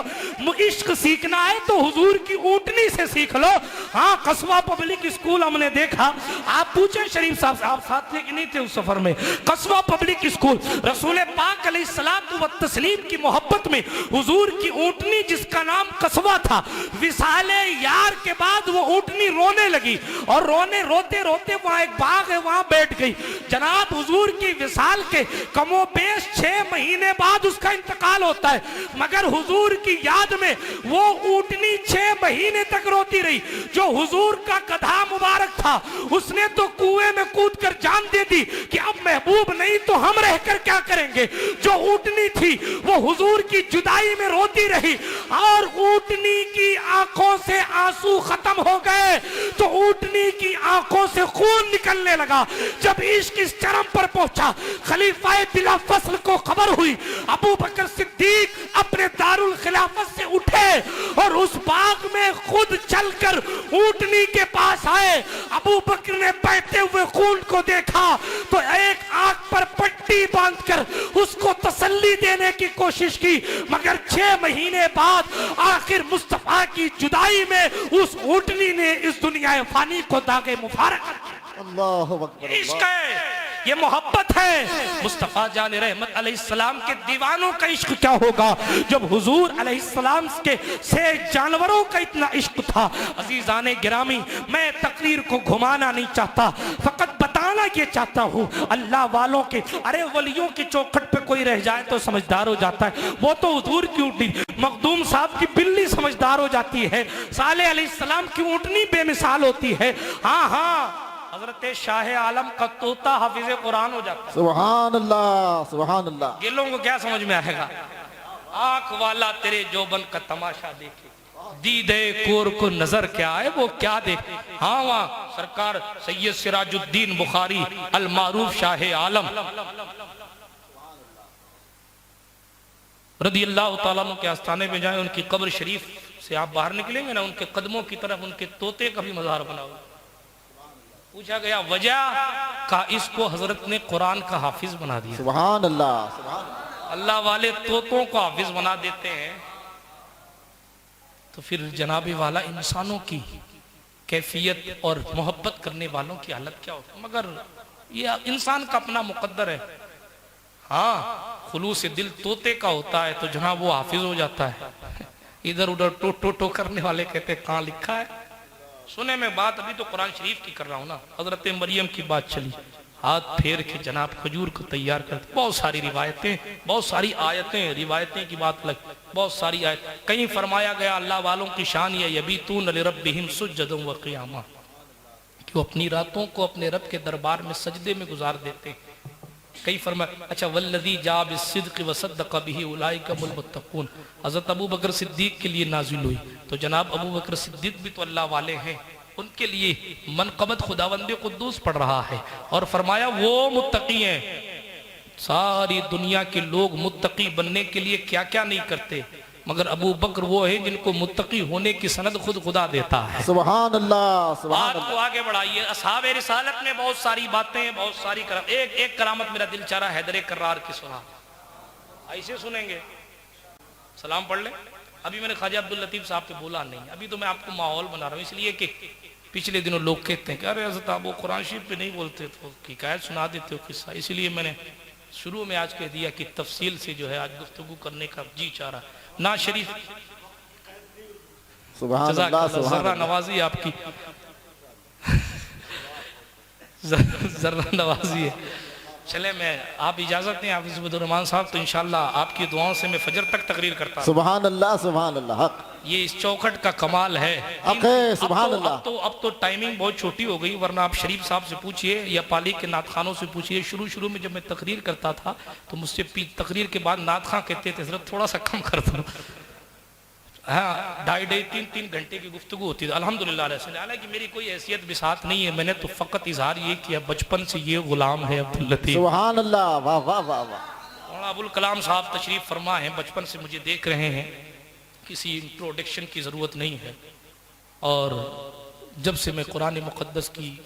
इश्क सीखना है तो हुजूर की ऊंटनी से सीख लो। हाँ, कस्बा पब्लिक स्कूल हमने देखा, आप पूछे शरीफ साहब, आप साथ थे कि नहीं थे उस सफर में? कस्बा पब्लिक स्कूल, रसूल पाक अलैहिस्सलातु व तस्लीम की मोहब्बत में हुजूर की ऊंटनी जिसका नाम कस्बा था, विसाले यार के बाद वो ऊंटनी रोने लगी और रोते रोते वहां एक बाग है वहां बैठ गई। जनाब हुजूर की विसाल के कमोबेश 6 महीने बाद उसका इंतकाल होता है, मगर हुजूर की याद में वो ऊंटनी 6 महीने तक रोती रही। जो हुजूर का गधा मुबारक था उसने तो कुएं में कूद कर जान दे दी कि अब महबूब नहीं तो हम रहकर क्या करेंगे। जो ऊंटनी थी वो हुजूर की जुदाई में रोती रही और ऊंटनी की आंखों से आंसू खत्म हो गए तो ऊंटनी की आंखों से खून निकलने लगा। जब इश्क इस चरम पर पहुंचा, खलीफा बिला फसल को खबर हुई, अबू बकर सिद्दीक अपने दारुल खिलाफत से उठे और उस बाग में खुद चलकर ऊंटनी के पास आए। अबू बकर ने बहते हुए खून को देखा तो एक आंख पर पट्टी बांधकर उसको तसल्ली देने की कोशिश की, मगर 6 महीने बाद आखिर मुस्तफा की जुदाई में उस ऊंटनी ने इस दुनिया फानी को दागे मुबारक। अल्लाहु अकबर। इश्क है, ये मोहब्बत है। मुस्तफा जान रहमत अलैहिस्सलाम के दीवानों का इश्क क्या होगा जब हुजूर अलैहिस्सलाम के से जानवरों का इतना इश्क था। अजीजाने गिरामी, मैं तकरीर को घुमाना नहीं चाहता, फकत बताना ये चाहता हूँ अल्लाह वालों के, अरे वलियों की चौखट पे कोई रह जाए तो समझदार हो जाता है, वो तो हुजूर की ऊँटनी, मखदूम साहब की बिल्ली समझदार हो जाती है, साले अलैहिस्सलाम की ऊँटनी बेमिसाल होती है। हाँ हाँ, हजरत शाह आलम का तोता हाफिज कुरान हो जाता है। सुभान अल्लाह, सुभान अल्लाह। गिलों को क्या समझ में आएगा? आंख वाला तेरे जोबन का तमाशा देखे, दीदे कोर को नजर क्या आए वो क्या देखे। हाँ, वहाँ सरकार सैयद सिराजुद्दीन बुखारी अल मारूफ शाह आलम रदी अल्लाह तआला अन्हु के आस्थाने में जाए, उनकी कब्र शरीफ से आप बाहर निकलेंगे ना, उनके कदमों की तरफ उनके तोते का भी मज़ार बना हुआ। पूछा गया वजह का, इसको हजरत ने कुरान का हाफिज बना दिया। सुभान अल्लाह, सुभान अल्लाह वाले तोतों को हाफिज बना देते हैं तो फिर जनाबे वाला इंसानों की कैफियत और मोहब्बत करने वालों की हालत क्या होती। मगर ये इंसान का अपना मुकद्दर है। हाँ, खुलूस दिल तोते का होता है तो जहां वो हाफिज हो जाता है, इधर उधर टो टो टो करने वाले कहते हैं कहाँ लिखा है। सुने में बात, अभी तो कुरान शरीफ की कर रहा हूँ ना, हजरत मरियम की बात चली, हाथ फेर के जनाब खजूर को तैयार करते, बहुत सारी रिवायतें, बहुत सारी आयतें, रिवायतें की बात लग, बहुत सारी आयत। कहीं फरमाया गया अल्लाह वालों की शान ये यबीतून लिरब्बिहिम सुज्जदन व क़ियामा, कि वो अपनी रातों को अपने रब के दरबार में सजदे में गुजार देते हैं। कई फरमाया, अच्छा वल्लज़ी जा बिस्सिद्क़ि व सद्दक़ बिही उलाइका हुमुल मुत्तक़ून, हज़रत अबू बकर सिद्दीक के लिए नाजिल हुई। तो जनाब अबू बकर सिद्दीक भी तो अल्लाह वाले हैं, उनके लिए मनक़बत खुदावंद कुद्दूस पढ़ रहा है और फरमाया वो मुत्तकी हैं। सारी दुनिया के लोग मुत्तकी बनने के लिए क्या क्या नहीं करते, मगर अबू बकर वो है जिनको मुत्तकी होने की सनद खुद खुदा देता है। सुभान अल्लाह, सुभान बात को आगे बढ़ाइए। असहाबे रिसालत में बहुत सारी बातें, बहुत सारी एक करामत मेरा दिल चाह रहा हैदर करार की सुना, ऐसे सुनेंगे। सलाम पढ़ ले। अभी मैंने ख्वाजा अब्दुल लतीफ साहब पे बोला नहीं, अभी तो मैं आपको माहौल बना रहा हूँ, इसलिए कि पिछले दिनों लोग कहते हैं कि अरे हज़रत आप वो कुरान शरीफ पे नहीं बोलते तो हिकायत सुना देते हो किस्सा, इसलिए मैंने शुरू में आज कह दिया कि तफसील से जो है आज गुफ्तगू करने का जी चाह रहा। ना शरीफ, सुभान अल्लाह, सुभान जर्रा नवाजी आपकी जर्रा नवाजी है। चले मैं आप इजाज़त दें हाफिज़ उबैदुर्रहमान साहब, तो इंशाअल्लाह आपकी दुआओं से मैं फजर तक तकरीर करता हूं। सुभान अल्लाह सुभान अल्लाह हक ये इस चौखट का कमाल है। हक है, सुभान अल्लाह। अब तो टाइमिंग बहुत छोटी हो गई, वरना आप शरीफ साहब से पूछिए या पाली के नात खानों से पूछिए। शुरू में जब मैं तकरीर करता था तो मुझसे तकरीर के बाद नात खां कहते थे सिर्फ थोड़ा सा कम कर दो। हाँ, 2.5-3 घंटे की गुफ्तगू होती थी अल्हम्दुलिल्लाह। हालांकि मेरी कोई हैसियत बिसात नहीं है, मैंने तो फ़कत इजहार ये किया बचपन से ये गुलाम है अब्दुल लतीफ़। सुभान अल्लाह, वाह वाह वाह वाह। और अबुल कलाम साहब तशरीफ़ फरमा हैं, बचपन से मुझे देख रहे हैं, किसी इंट्रोडक्शन की ज़रूरत नहीं है। और जब से मैं कुरान मुक़द्दस की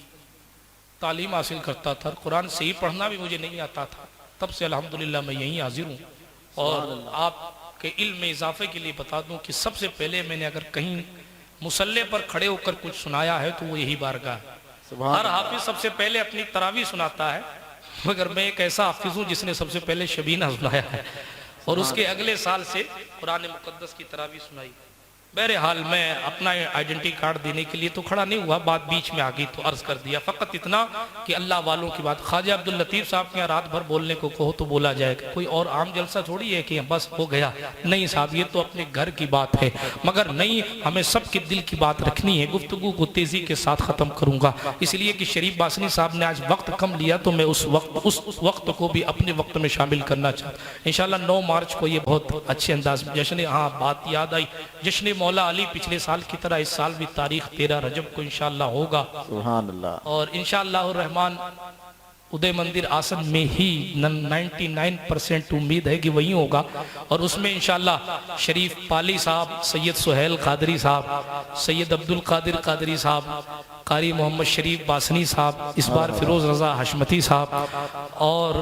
तालीम हासिल करता था, कुरान से ही पढ़ना भी मुझे नहीं आता था, तब से अल्हम्दुलिल्लाह मैं यहीं हाजिर हूँ। और आपके इल्म में इजाफे के लिए बता दूँ कि सबसे पहले मैंने अगर कहीं मुसल्ले पर खड़े होकर कुछ सुनाया है तो वो यही बारगाह है। हर हाफिज सबसे पहले अपनी तरावी सुनाता है, मगर मैं एक ऐसा हाफिज हूँ जिसने सबसे पहले शबीना सुनाया है और उसके अगले साल से कुरान मुक़द्दस की तरावी सुनाई। बहरहाल मैं अपना आइडेंटिटी कार्ड देने के लिए तो खड़ा नहीं हुआ, बात बीच में आ गई तो अर्ज कर दिया। फ़कत इतना कि अल्लाह वालों की बात, ख्वाजा अब्दुल लतीफ़ साहब के यहाँ रात भर बोलने को कहो तो बोला जाएगा, कोई और आम जलसा थोड़ी है कि बस हो गया। नहीं साहब, ये तो अपने घर की बात है, मगर नहीं, हमें सबके दिल की बात रखनी है। गुफ्तगू को तेज़ी के साथ ख़त्म करूँगा, इसलिए कि शरीफ बासनी साहब ने आज वक्त कम लिया तो मैं उस वक्त को भी अपने वक्त में शामिल करना चाहता। इंशाअल्लाह 9 मार्च को ये बहुत अच्छे अंदाज में जश्न, हाँ बात याद आई, जश्न मौला अली पिछले साल की तरह इस साल भी तारीख 13 रजब को इंशाअल्लाह होगा। सुभान अल्लाह। और इंशाअल्लाह रहमान उदय मंदिर आसन में ही 99% उम्मीद है कि वही होगा। और उसमें इंशाअल्लाह शरीफ पाली साहब, सैयद सुहेल कादरी साहब, सैयद अब्दुल कादिर कादरी साहब, कारी मोहम्मद शरीफ बासनी साहब, इस बार फिरोज रजा हशमती साहब, और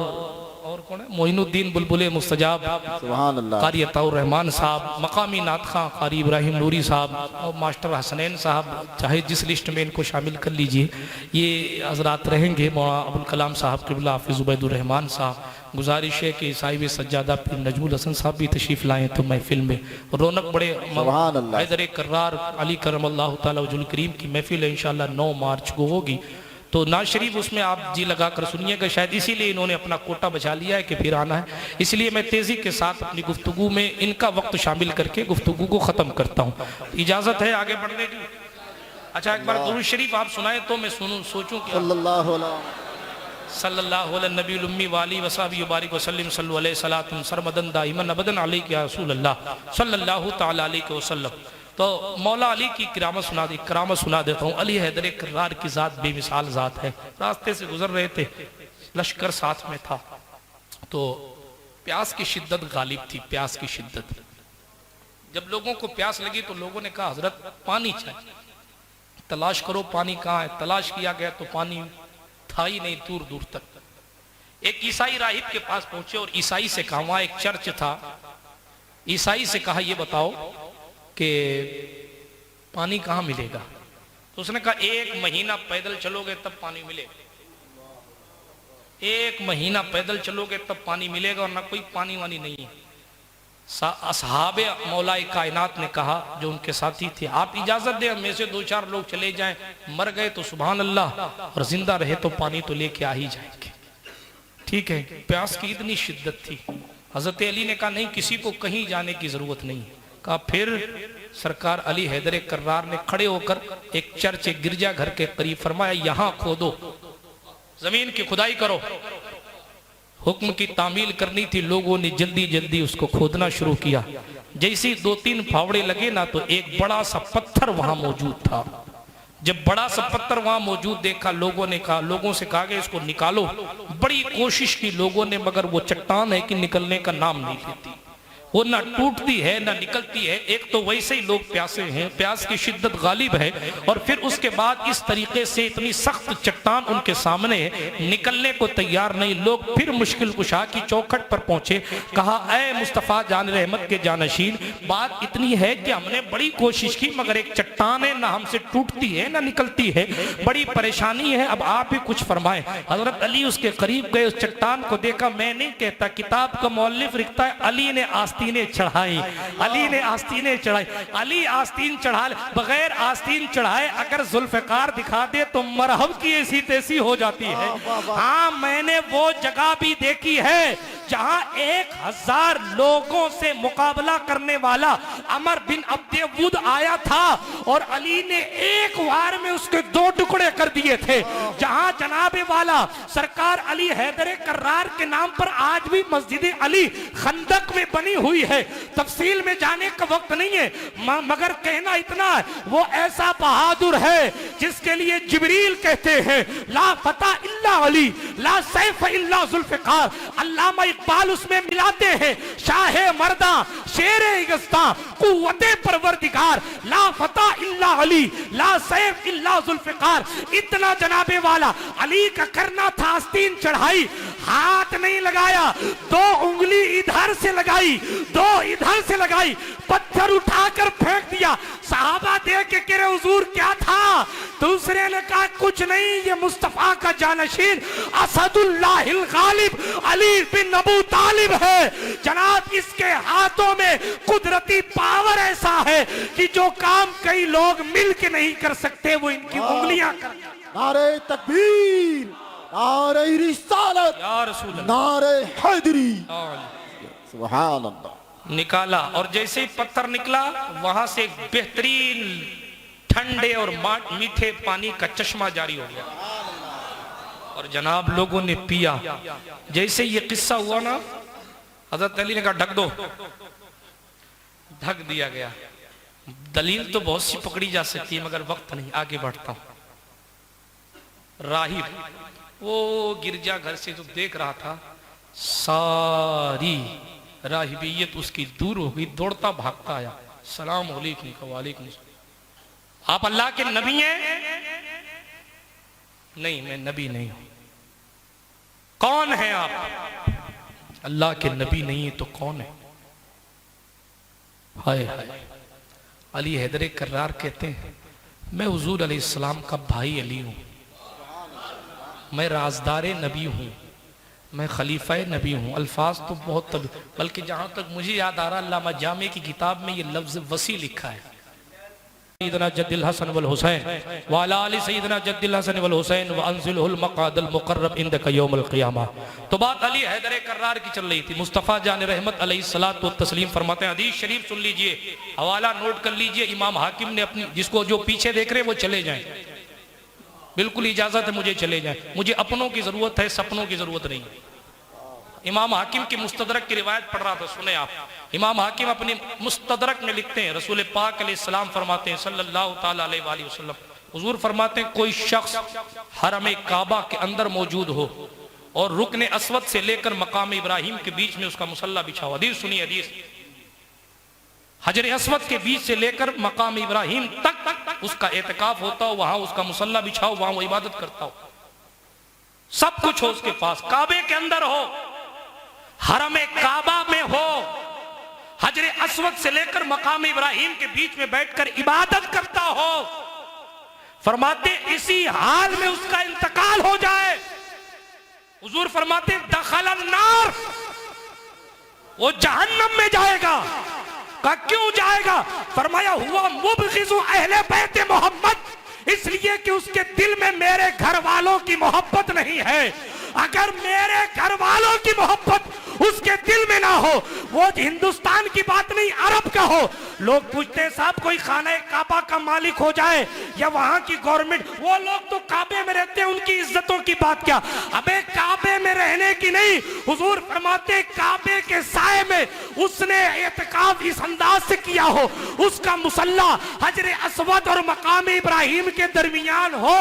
कौन है, मोइनुद्दीन बुलबुल मुस्तजाब, सुभान अल्लाह, कारी अताउर रहमान साहब, मकामी नात खां कारी इब्राहिम नूरी साहब और मास्टर हसनैन साहब, चाहे जिस लिस्ट में इनको शामिल कर लीजिए, ये हजरात रहेंगे। मौलाना अबुल कलाम साहब क़िबला हाफिज़ उबैदुर्रहमान साहब, गुजारिश है कि साहिब सज्जादा पीर नजमुल हसन साहब भी तशरीफ़ लाएँ तो महफिल में रौनक बढ़े। हैदर कर्रार अली करमल्लाहु तआला वजहुल करीम की महफिल है, इंशाअल्लाह 9 मार्च को होगी। तो नाज शरीफ उसमें आप जी लगा कर सुनिएगा, शायद इसीलिए इन्होंने अपना कोटा बचा लिया है कि फिर आना है, इसलिए मैं तेज़ी के साथ अपनी गुफ्तगू में इनका वक्त शामिल करके गुफ्तगू को ख़त्म करता हूँ। इजाज़त है आगे बढ़ने की? अच्छा, एक बार दुरूद शरीफ आप सुनाए तो मैं सुनूँ, सोचूँ कि सल्लल्लाहु अलैहि नबी उम्मी वाली वसाबी बारिक वसल्लम सल्लु अलैहि सलातुन सरमदन दाइमन अबदन अलैहि या रसूल अल्लाह सल्लल्लाहु तआला अलैहि वसल्लम। तो मौला अली की करामत सुना देता हूँ। अली हैदर कर्रार की ज़ात बेमिसाल ज़ात है। रास्ते से गुजर रहे थे, लश्कर साथ में था, तो प्यास की शिद्दत गालिब थी। प्यास की शिद्दत, जब लोगों को प्यास लगी तो लोगों ने कहा हजरत पानी चाहिए, तलाश करो पानी कहाँ है। तलाश किया गया तो पानी था ही नहीं, दूर दूर तक। एक ईसाई राहिब के पास पहुंचे और ईसाई से कहा, वहां एक चर्च था, ईसाई से कहा ये बताओ कि पानी कहाँ मिलेगा। तो उसने कहा 1 महीना पैदल चलोगे तब पानी मिलेगा, 1 महीना पैदल चलोगे तब पानी मिलेगा, और ना कोई पानी वानी नहीं है। असहाबे मौलाए कायनात ने कहा, जो उनके साथी थे, आप इजाजत दें में से 2-4 लोग चले जाएं, मर गए तो सुभान अल्लाह, और जिंदा रहे तो पानी तो लेके आ ही जाएंगे। ठीक है, प्यास की इतनी शिद्दत थी। हजरत अली ने कहा नहीं, किसी को कहीं जाने की जरूरत नहीं है। कहा फिर सरकार अली हैदर कर्रार ने खड़े होकर एक चर्च, एक गिरजा घर के करीब फरमाया, यहां खोदो, जमीन की खुदाई करो। हुक्म की तामील करनी थी, लोगों ने जल्दी जल्दी उसको खोदना शुरू किया। जैसे 2-3 फावड़े लगे ना, तो एक बड़ा सा पत्थर वहां मौजूद था। जब बड़ा सा पत्थर वहां मौजूद देखा, लोगों से कहा गया इसको निकालो। बड़ी कोशिश की लोगों ने, मगर वो चट्टान है कि निकलने का नाम नहीं लेती, वो ना टूटती है ना निकलती है। एक तो वैसे ही लोग प्यासे हैं, प्यास की शिद्दत गालिब है, और फिर उसके बाद इस तरीके से इतनी सख्त चट्टान उनके सामने निकलने को तैयार नहीं। लोग फिर मुश्किल कुशा की चौखट पर पहुंचे, कहा ऐ मुस्तफ़ा जान रहमत के जानशीन, बात इतनी है कि हमने बड़ी कोशिश की, मगर एक चट्टान है, ना हमसे टूटती है ना निकलती है, बड़ी परेशानी है, अब आप ही कुछ फरमाएं। हजरत अली उसके करीब गए, उस चट्टान को देखा। मैं नहीं कहता, किताब का मौलिफ लिखता है, अली ने आस्ते आस्तीनें चढ़ाई, अली ने आस्तीनें चढ़ाई। अली आस्तीन चढ़ा, बगैर आस्तीन चढ़ाए अगर जुल्फकार दिखा दे तो मरहब की ऐसी तैसी हो जाती है। हाँ, मैंने वो जगह भी देखी है जहां 1000 लोगों से मुकाबला करने वाला अमर बिन अब्दे वुद आया था और अली ने एक वार में उसके 2 टुकड़े कर दिए थे। जहां जनाबे वाला सरकार अली हैदर कर्रार के नाम पर आज भी मस्जिद अली खंदक में बनी हुई है। तफसील में जाने का वक्त नहीं है, मगर कहना इतना है, वो ऐसा बहादुर है जिसके लिए जिब्रील कहते हैं ला फता इल्ला अली, ला सैफ इल्ला जुल्फिकार। अल्लामा इकबाल उसमें मिलाते हैं शाहे मर्दा, शेरे इगस्ता, कुव्वते परवरदिगार, ला फता इल्ला अली, ला सैफ इल्ला जुल्फिकार। इतना जनाबे वाला अली का करना था आस्तीन चढ़ाई, हाथ नहीं लगाया, 2 उंगली इधर से लगाई, 2 इधर से लगाई, पत्थर उठाकर फेंक दिया। सहाबा देख के कह रहे हुजूर क्या था? दूसरे ने कहा कुछ नहीं, ये मुस्तफा का जानशीन असदुल्लाहिल गालिब अली बिन अबू तालिब है। जनाब, इसके हाथों में कुदरती पावर ऐसा है कि जो काम कई लोग मिल के नहीं कर सकते वो इनकी उंगलियां कर। नारे तकबीर, नारे रिसालत, या रसूल अल्लाह, नारे हैदरी, सुभान अल्लाह। निकाला और जैसे ही पत्थर निकला वहां से एक बेहतरीन ठंडे और मीठे पानी का चश्मा जारी हो गया और जनाब लोगों ने पिया। जैसे ये किस्सा हुआ ना, हजरत अली ने कहा ढक दो, ढक दिया गया। दलील तो बहुत सी पकड़ी जा सकती है मगर वक्त नहीं, आगे बढ़ता हूं। राहिब वो गिरजा घर से जो देख रहा था, सारी राहिबियत उसकी दूर हो गई, दौड़ता भागता आया, सलाम अलैकुम। वालेकुम, आप अल्लाह के नबी हैं? नहीं, मैं नबी नहीं हूं। कौन है आप? अल्लाह के नबी नहीं है तो कौन है? हाय हाय। अली हैदर कर्रार कहते हैं मैं हुजूर अलैहिस्सलाम का भाई अली हूं, मैं राजदारे नबी हूं, मैं खलीफा नबी हूं। अल्फाज तो बहुत तब, बल्कि जहां तक मुझे याद आ रहा अल्लामा जामे की किताब में ये लफ्ज वसी लिखा है, सैयदना जद्दिल हसन वल हुसैन व अला आलि सैयदना जद्दिल हसन वल हुसैन व अंजिलहुल मक़ादल मुक़र्रब इंदका यौमुल क़ियामा। तो बात अली हैदर कर्रार की चल रही थी। मुस्तफ़ा जान रहमत अलैहिस्सलातु तस्लीम फरमाते हैं, हदीस शरीफ सुन लीजिए, हवाला नोट कर लीजिए। इमाम हाकिम ने अपनी, जिसको जो पीछे देख रहे वो चले जाएं, बिल्कुल इजाजत है, मुझे चले जाएं, मुझे अपनों की जरूरत है, सपनों की जरूरत नहीं है। इमाम हाकिम की मुस्तदरक की रिवायत पढ़ रहा था, सुने आप। इमाम हाकिम अपने मुस्तदरक में लिखते हैं, रसूल पाक अलैहिस्सलाम फरमाते हैं सल्लल्लाहु ताला अलैहि वसल्लम, हुजूर फरमाते हैं कोई शख्स हरम काबा के अंदर मौजूद हो और रुकन अस्वद से लेकर मकाम इब्राहिम के बीच में उसका मुसल्ला बिछा हो। हदीस सुनिए, हदीस, हजर अस्वद के बीच से लेकर मकाम इब्राहिम तक उसका एतकाफ होता हो, वहां उसका मुसल्ला बिछा हो, वहां वो इबादत करता हो, सब कुछ हो उसके पास, काबे के अंदर हो, हरम काबा में हो, हजर अस्वद से लेकर मकाम इब्राहिम के बीच में बैठकर इबादत करता हो। फरमाते इसी हाल में उसका इंतकाल हो जाए, हुजूर फरमाते दखल अन्नार, वो जहन्नम में जाएगा। का क्यों जाएगा? फरमाया हुआ मुबग़िज़ु अहले बैत मोहम्मद, इसलिए कि उसके दिल में मेरे घर वालों की मोहब्बत नहीं है। अगर मेरे घर वालों की मोहब्बत उसके दिल में ना हो, वो हिंदुस्तान की बात नहीं अरब का हो। लोग पूछते हैं साहब कोई खाना काबा का मालिक हो जाए या वहां की गवर्नमेंट, वो लोग तो काबे में रहते हैं, उनकी इज्जतों की बात क्या। अबे काबे में रहने की नहीं, हुजूर फरमाते काबे के साए में उसने एतकाफ इस अंदाज से किया हो, उसका मुसल्ला हजर अस्वद और मकाम इब्राहिम के दरमियान हो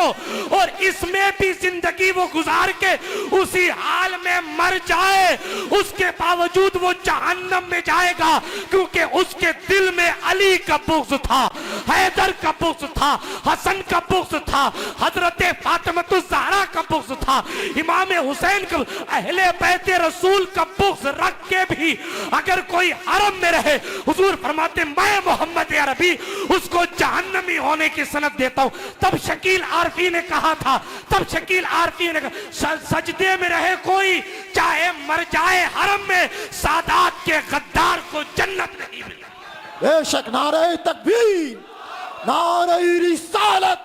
और इसमें भी जिंदगी वो गुजार के उसी हाल में मर जाए, उसके बावजूद वो जहन्नम में जाएगा, क्योंकि उसके दिल में अली का बुग़्ज़ था, हैदर का बुग़्ज़ था, हसन का बुग़्ज़ था, हजरत फातिमा ज़हरा का बुग़्ज़ था, इमाम हुसैन का, अहले बैत रसूल का बुग़्ज़ रख के भी अगर कोई हरम में रहे, हुजूर फरमाते मैं मोहम्मद अरबी उसको जहन्नमी होने की सनद देता हूं। तब शकील आरफी ने कहा था, तब शकील आरफी ने कहा सजदे में रहे कोई चाहे मर जाए हरम में, सादात के गद्दार को जन्नत नहीं मिलती। बेशक नारे तकबीर, नारे रिसालत,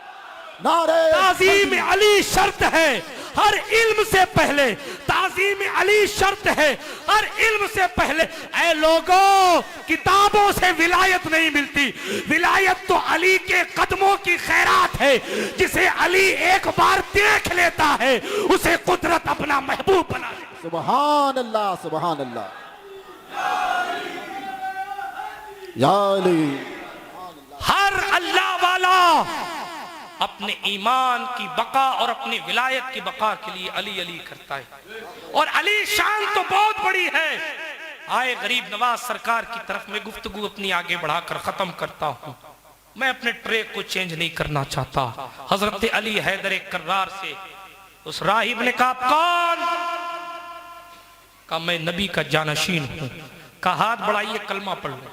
नारे ताज़ीम अली शर्त है हर इल्म से पहले, ताज़ीम अली शर्त है हर इल्म से पहले। ऐ लोगों, किताबों से विलायत नहीं मिलती, विलायत तो अली के कदमों की खैरात है। जिसे अली एक बार देख लेता है उसे कुदरत अपना महबूब बना ले। सुभान अल्लाह, सुभान अल्लाह। या अली, हर अल्लाह वाला अपने ईमान की बका और अपनी विलायत की बका के लिए अली अली करता है। और अली शान तो बहुत बड़ी है। आए गरीब नवाज सरकार की तरफ में गुफ्तगू अपनी आगे बढ़ाकर खत्म करता हूं। मैं अपने ट्रैक को चेंज नहीं करना चाहता। हजरत अली हैदर कर्रार से उस राहिब ने कहा कौन? कहा मैं नबी का जानशीन हूं। कहा हाथ बढ़ाइए कलमा पढ़ लो।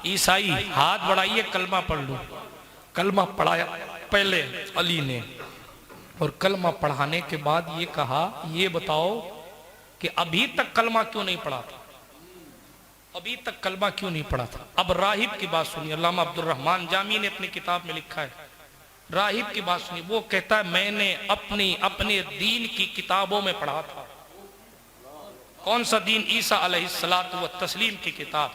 ईसाई हाथ बढ़ाइए कलमा पढ़ लो। कलमा पढ़ाया पहले अली ने, और कलमा पढ़ाने के बाद ये कहा ये बताओ कि अभी तक कलमा क्यों नहीं पढ़ा था, अभी तक कलमा क्यों नहीं पढ़ा था। अब राहिब की बात सुनिए, अल्लामा अब्दुल रहमान जामी ने अपनी किताब में लिखा है, राहिब की बात सुनिए। वो कहता है मैंने अपने दीन की किताबों में पढ़ा था। कौन सा दीन? ईसा अलैहिस्सलातु व तस्लीम की किताब।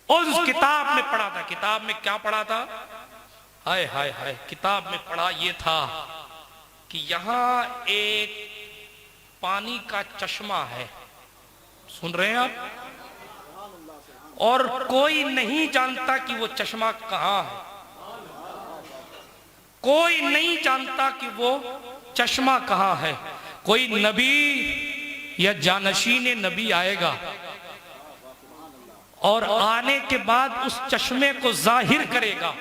उस किताब में पढ़ा था। किताब में क्या पढ़ा था? हाय हाय हाय, किताब में पढ़ा ये था कि यहां एक पानी का चश्मा है, सुन रहे हैं आप, और कोई नहीं जानता कि वो चश्मा कहां है, कोई नहीं जानता कि वो चश्मा कहां है। कोई नबी या जानशीन नबी आएगा और आने के बाद उस चश्मे को जाहिर करेगा,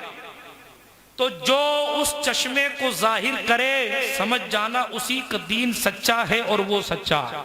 तो जो उस चश्मे को जाहिर करे समझ जाना उसी का दीन सच्चा है और वो सच्चा है,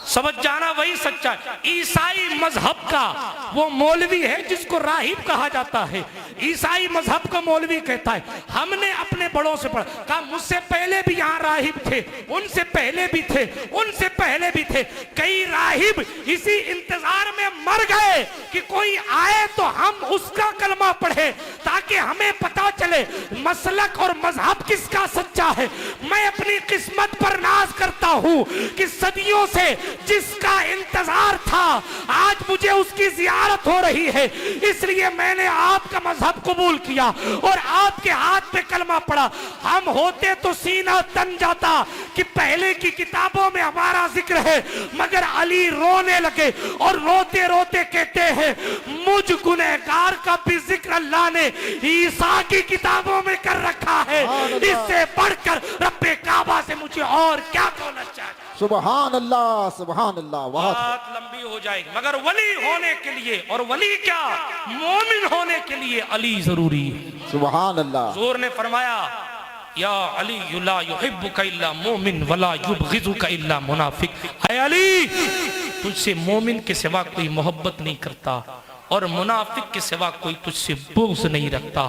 समझ जाना वही सच्चा है। ईसाई मजहब का वो मौलवी है जिसको राहिब कहा जाता है, ईसाई मजहब का मौलवी कहता है हमने अपने बड़ों से पढ़ा। कहा मुझसे पहले भी यहाँ राहिब थे, उनसे पहले भी थे, उनसे पहले भी थे। कई राहिब इसी इंतजार में मर गए कि कोई आए तो हम उसका कलमा पढ़े ताकि हमें पता चले मसलक और मजहब किसका सच्चा है। मैं अपनी किस्मत पर नाज करता हूँ कि सदियों से जिसका इंतजार था आज मुझे उसकी जियारत हो रही है, इसलिए मैंने आपका मजहब कबूल किया और आपके हाथ पे कलमा पढ़ा। हम होते तो सीना तन जाता कि पहले की किताबों में हमारा जिक्र है, मगर अली रोने लगे और रोते रोते कहते हैं मुझ गुनहगार का भी जिक्र अल्लाह ने ईसा की किताबों में कर रखा है, इससे बढ़कर रब्बे काबा से मुझे और क्या बोलना चाहिए। सुभान अल्लाह, सुभान अल्लाह। बात लंबी हो जाएगी, मगर वली होने के लिए, और वली क्या मोमिन होने के लिए अली जरूरी है। सुभान अल्लाह। हुजूर ने फरमाया या अली ला युहिब्बुका इल्ला मोमिन वला युबग़िज़ुका इल्ला मुनाफिक। है अली, तुझसे मोमिन के सिवा कोई मोहब्बत नहीं करता और मुनाफिक के सिवा कोई तुझसे बुग़्ज़ नहीं रखता।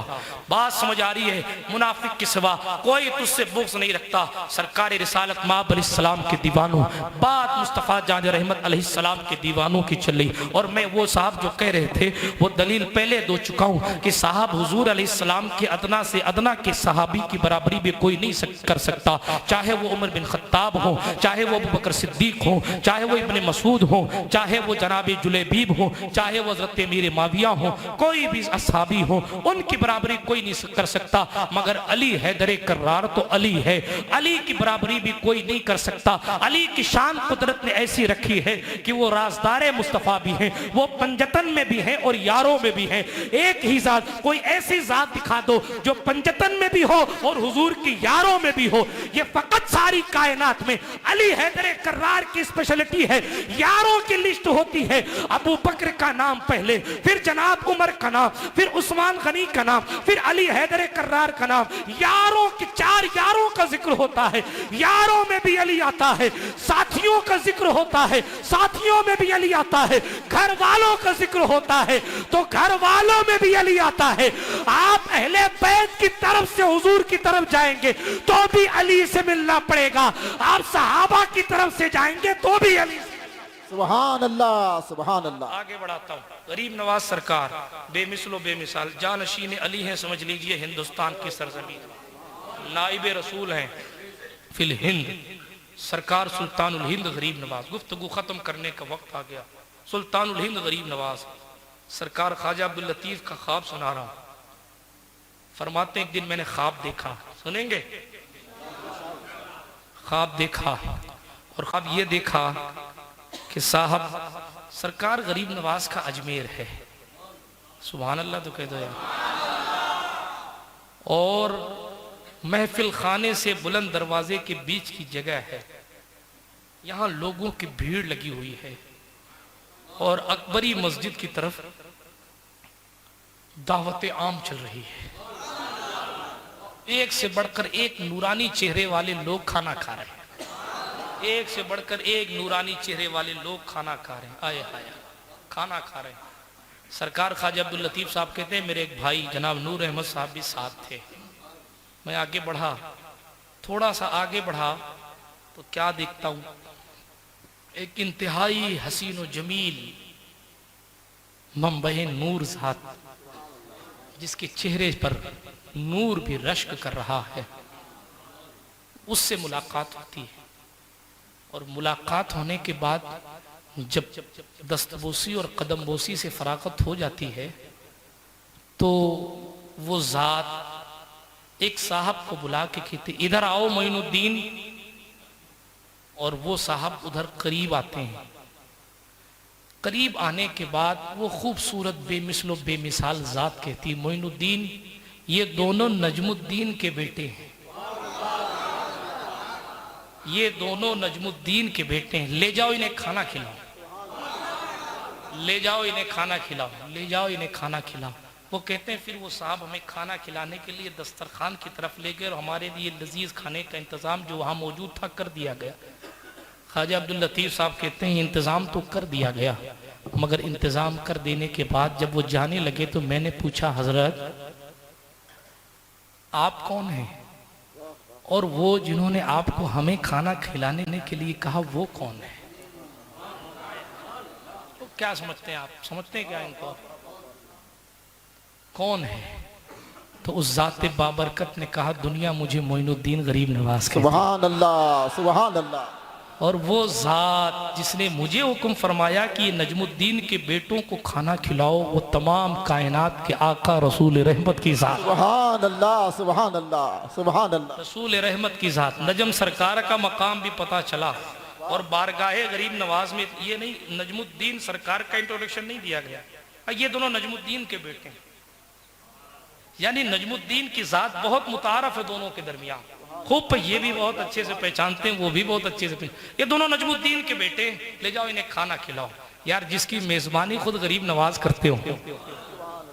बात समझ आ रही है? मुनाफिक के सिवा कोई तुझसे बुग़्ज़ नहीं रखता। सरकार रिसालत माब अलैहिस्सलाम के दीवानों, बात मुस्तफ़ा जान रहमत अलैहिस्सलाम के दीवानों की चल रही, और मैं वो साहब जो कह रहे थे वो दलील पहले दो चुका हूँ कि साहब हुजूर अलैहिस्सलाम के अदना से अदना के सहाबी की बराबरी भी कोई नहीं कर सकता, चाहे वो उमर बिन खत्ताब हो, चाहे वो अबू बकर सिद्दीक हो, चाहे वो इब्ने मसूद हो, चाहे वो जनाब जुलैबीब हो, चाहे वो हज़रत मेरे माविया हो, कोई भी असहाबी हो, उनकी बराबरी कोई नहीं कर सकता। मगर अली हैदर कर्रार तो अली है, अली की बराबरी भी कोई नहीं कर सकता। अली की शान कुदरत ने ऐसी रखी है कि वो राजदार मुस्तफ़ा भी हैं, वो पंजतन में भी हैं और यारों में भी हैं। एक ही जात, कोई ऐसी जात दिखा दो जो पंजतन में भी हो और हुजूर की यारों में भी हो। ये फकत सारी कायनात में अली हैदर कर्रार की स्पेशलिटी है। यारों की लिस्ट होती है, अबू बकर का नाम पहले, फिर जनाब उमर का नाम, फिर उस्मान गनी का नाम, फिर अली हैदर कर्रार का नाम। यारों के 4 यारों का जिक्र होता है, यारों में भी अली आता है। साथियों का जिक्र होता है, साथियों में भी अली आता है। घर वालों का जिक्र होता है तो घर वालों में भी अली आता है। आप अहले बैत की तरफ से हुजूर की तरफ जाएंगे तो भी अली से मिलना पड़ेगा, आप सहाबा की तरफ से जाएंगे तो भी अली। सुभान अल्लाह, सुभान अल्लाह। आगे बढ़ाता हूँ। गरीब नवाज सरकार बेमिसलो बेमिसाल जानशीन अली हैं, समझ लीजिए हिंदुस्तान की सरजमीन, नाइब रसूल हैं फिल हिंद। सरकार सुल्तानुल हिंद गरीब नवाज। गुफ्तगू खत्म करने का वक्त आ गया। सुल्तानुल हिंद गरीब नवाज सरकार ख्वाजा अब्दुल लतीफ का ख्वाब सुना रहा हूं। फरमाते एक दिन मैंने ख्वाब देखा, सुनेंगे? ख्वाब देखा और ख्वाब ये देखा कि साहब सरकार गरीब नवाज का अजमेर है। सुभान अल्लाह तो कह दो यार। और महफिल खाने से बुलंद दरवाजे के बीच की जगह है, यहां लोगों की भीड़ लगी हुई है और अकबरी मस्जिद की तरफ दावत आम चल रही है। एक से बढ़कर एक नूरानी चेहरे वाले लोग खाना खा रहे हैं, एक से बढ़कर एक नूरानी चेहरे वाले लोग खाना खा रहे हैं। आए हाय, खाना खा रहे हैं। सरकार ख्वाजा अब्दुल लतीफ साहब कहते हैं मेरे एक भाई जनाब नूर अहमद साहब भी साथ थे। मैं आगे बढ़ा, थोड़ा सा आगे बढ़ा तो क्या देखता हूं, एक इंतहाई हसीन व जमील मंबे नूर ज़ात, जिसके चेहरे पर नूर भी रश्क कर रहा है, उससे मुलाकात होती है। और मुलाकात होने के बाद जब दस्तबोसी और कदमबोसी से फरागत हो जाती है तो वो ज़ात एक साहब को बुला के कहते इधर आओ मोइनुद्दीन, और वो साहब उधर करीब आते हैं। करीब आने के बाद वो खूबसूरत बेमिसलो बेमिसाल ज़ात कहती मोइनुद्दीन ये दोनों नजमुद्दीन के बेटे हैं, ये दोनों नजमुद्दीन के बेटे हैं, ले जाओ इन्हें खाना खिलाओ, ले जाओ इन्हें खाना खिलाओ, ले जाओ इन्हें खाना खिलाओ। वो कहते हैं फिर वो साहब हमें खाना खिलाने के लिए दस्तरखान की तरफ ले गए और हमारे लिए लजीज खाने का इंतज़ाम जो वहाँ मौजूद था कर दिया गया। ख्वाजा अब्दुल लतीफ साहब कहते हैं इंतज़ाम तो कर दिया गया, मगर इंतज़ाम कर देने के बाद जब वो जाने लगे तो मैंने पूछा हजरत आप कौन हैं, और वो जिन्होंने आपको हमें खाना खिलाने के लिए कहा वो कौन है? तो क्या समझते हैं आप, समझते हैं क्या इनको कौन है? तो उस जाते बाबरकत ने कहा दुनिया मुझे मोइनुद्दीन गरीब नवाज कहती है। सुभान अल्लाह, सुभान अल्लाह। और वो ज़ात जिसने मुझे हुक्म फरमाया कि ये नजमुद्दीन के बेटों को खाना खिलाओ वो तमाम कायनात के आका रसूल रहमत की ज़ात। सुभान अल्लाह, सुभान अल्लाह, सुभान अल्लाह। रसूल रहमत की ज़ात। नजम सरकार का मकाम भी पता चला और बारगाहे गरीब नवाज में ये नहीं नजमुद्दीन सरकार का इंट्रोडक्शन नहीं दिया गया, ये दोनों नजमुद्दीन के बेटे हैं, यानी नजमुद्दीन की ज़ात बहुत मुतारफ है दोनों के दरमियान। खूब ये भी बहुत अच्छे से पहचानते हैं, वो भी बहुत अच्छे से ये दोनों नजमुद्दीन के बेटे, ले जाओ इन्हें खाना खिलाओ। यार जिसकी मेज़बानी खुद गरीब नवाज करते हो,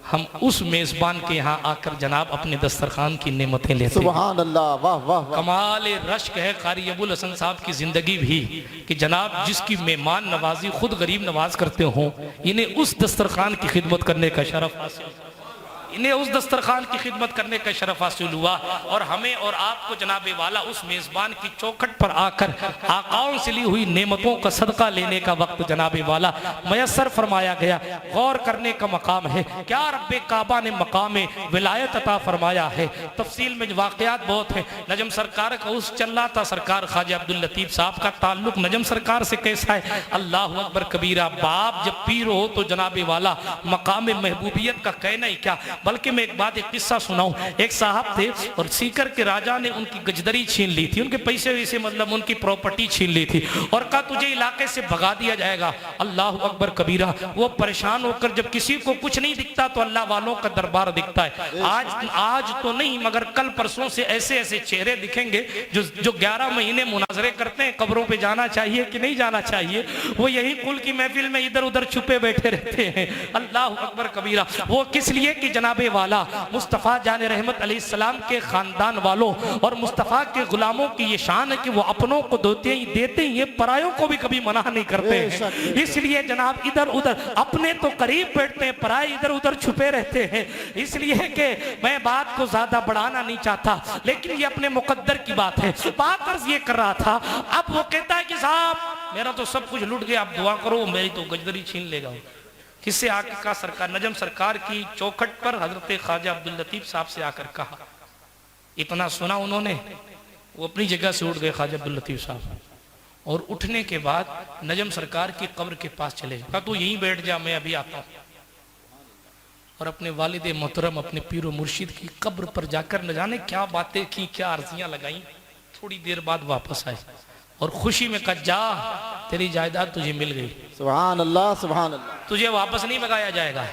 हम उस मेज़बान के यहाँ आकर जनाब अपने दस्तरखान की नेमतें लेते हैं। सुभान अल्लाह, वाह वाह वाह। कमाल रश्क है कारी अबुल हसन साहब की जिंदगी भी कि जनाब जिसकी मेहमान नवाजी खुद गरीब नवाज करते हो, इन्हें उस दस्तरखान की खिदमत करने का शरफ हासिल, इन्हें उस दस्तरखान की खिदमत करने का शरफ हासिल हुआ। और हमें और आपको जनाबे वाला उस मेज़बान की चौखट पर आकर आकाओं से ली हुई नेमतों का सदका लेने का वक्त जनाबे वाला मयसर फरमाया गया। गौर करने का मकाम है, क्या रब्बे काबा ने मकाम विलायत अता फरमाया है। तफसील में वाक़यात बहुत है। नजम सरकार का उस चल रहा था, सरकार ख्वाजा अब्दुल लतीफ साहब का ताल्लुक नजम सरकार से कैसा है? अल्लाह अकबर कबीरा। बाप जब पीर हो तो जनाबे वाला मकाम महबूबियत का कहना ही क्या, बल्कि मैं एक बात, एक किस्सा सुनाऊं। एक साहब थे और सीकर के राजा ने उनकी गजदरी छीन ली थी, उनके पैसे वैसे मतलब उनकी प्रॉपर्टी छीन ली थी और कहा तुझे इलाके से भगा दिया जाएगा। अल्लाह अकबर कबीरा। वो परेशान होकर, जब किसी को कुछ नहीं दिखता तो अल्लाह वालों का दरबार दिखता है। आज तो नहीं मगर कल परसों से ऐसे ऐसे चेहरे दिखेंगे जो 11 महीने मुनाजरे करते हैं कब्रों पे जाना चाहिए कि नहीं जाना चाहिए, वो यही कुल की महफिल में इधर उधर छुपे बैठे रहते हैं। अल्लाह अकबर कबीरा। वो किस लिए कि जनाबे वाला मुस्तफ़ा जान रहमत अलैहिस्सलाम के खानदान वालों और मुस्तफ़ा के गुलामों की ये शान है कि वो अपनों को देते ही परायों को भी कभी मना नहीं करते हैं। इसलिए जनाब इधर उधर अपने तो करीब बैठते हैं, पराए इधर उधर छुपे रहते हैं। इसलिए कि मैं बात को ज्यादा बढ़ाना नहीं चाहता, लेकिन ये अपने मुकद्दर की बात है। बात अर्ज ये कर रहा था, अब वो कहता है कि साहब मेरा तो सब कुछ लूट गया, आप दुआ करो मेरी तो गजदरी छीन लेगा। किससे आके कहा? सरकार नजम सरकार की चौखट पर हजरत ख्वाजा अब्दुल लतीफ साहब से आकर कहा। इतना सुना उन्होंने, वो अपनी जगह से उठ गए ख्वाजा अब्दुल लतीफ साहब, और उठने के बाद नजम सरकार की कब्र के पास चले। कहा तू यहीं बैठ जा, मैं अभी आता हूँ। और अपने वालिद मोहतरम अपने पीरो मुर्शिद की कब्र पर जाकर न जाने क्या बातें की, क्या अर्जियां लगाई। थोड़ी देर बाद वापस आए और खुशी में कहा जा तेरी जायदाद तुझे मिल गई। सुभान अल्लाह, सुभान अल्लाह। तुझे वापस नहीं भगाया जाएगा,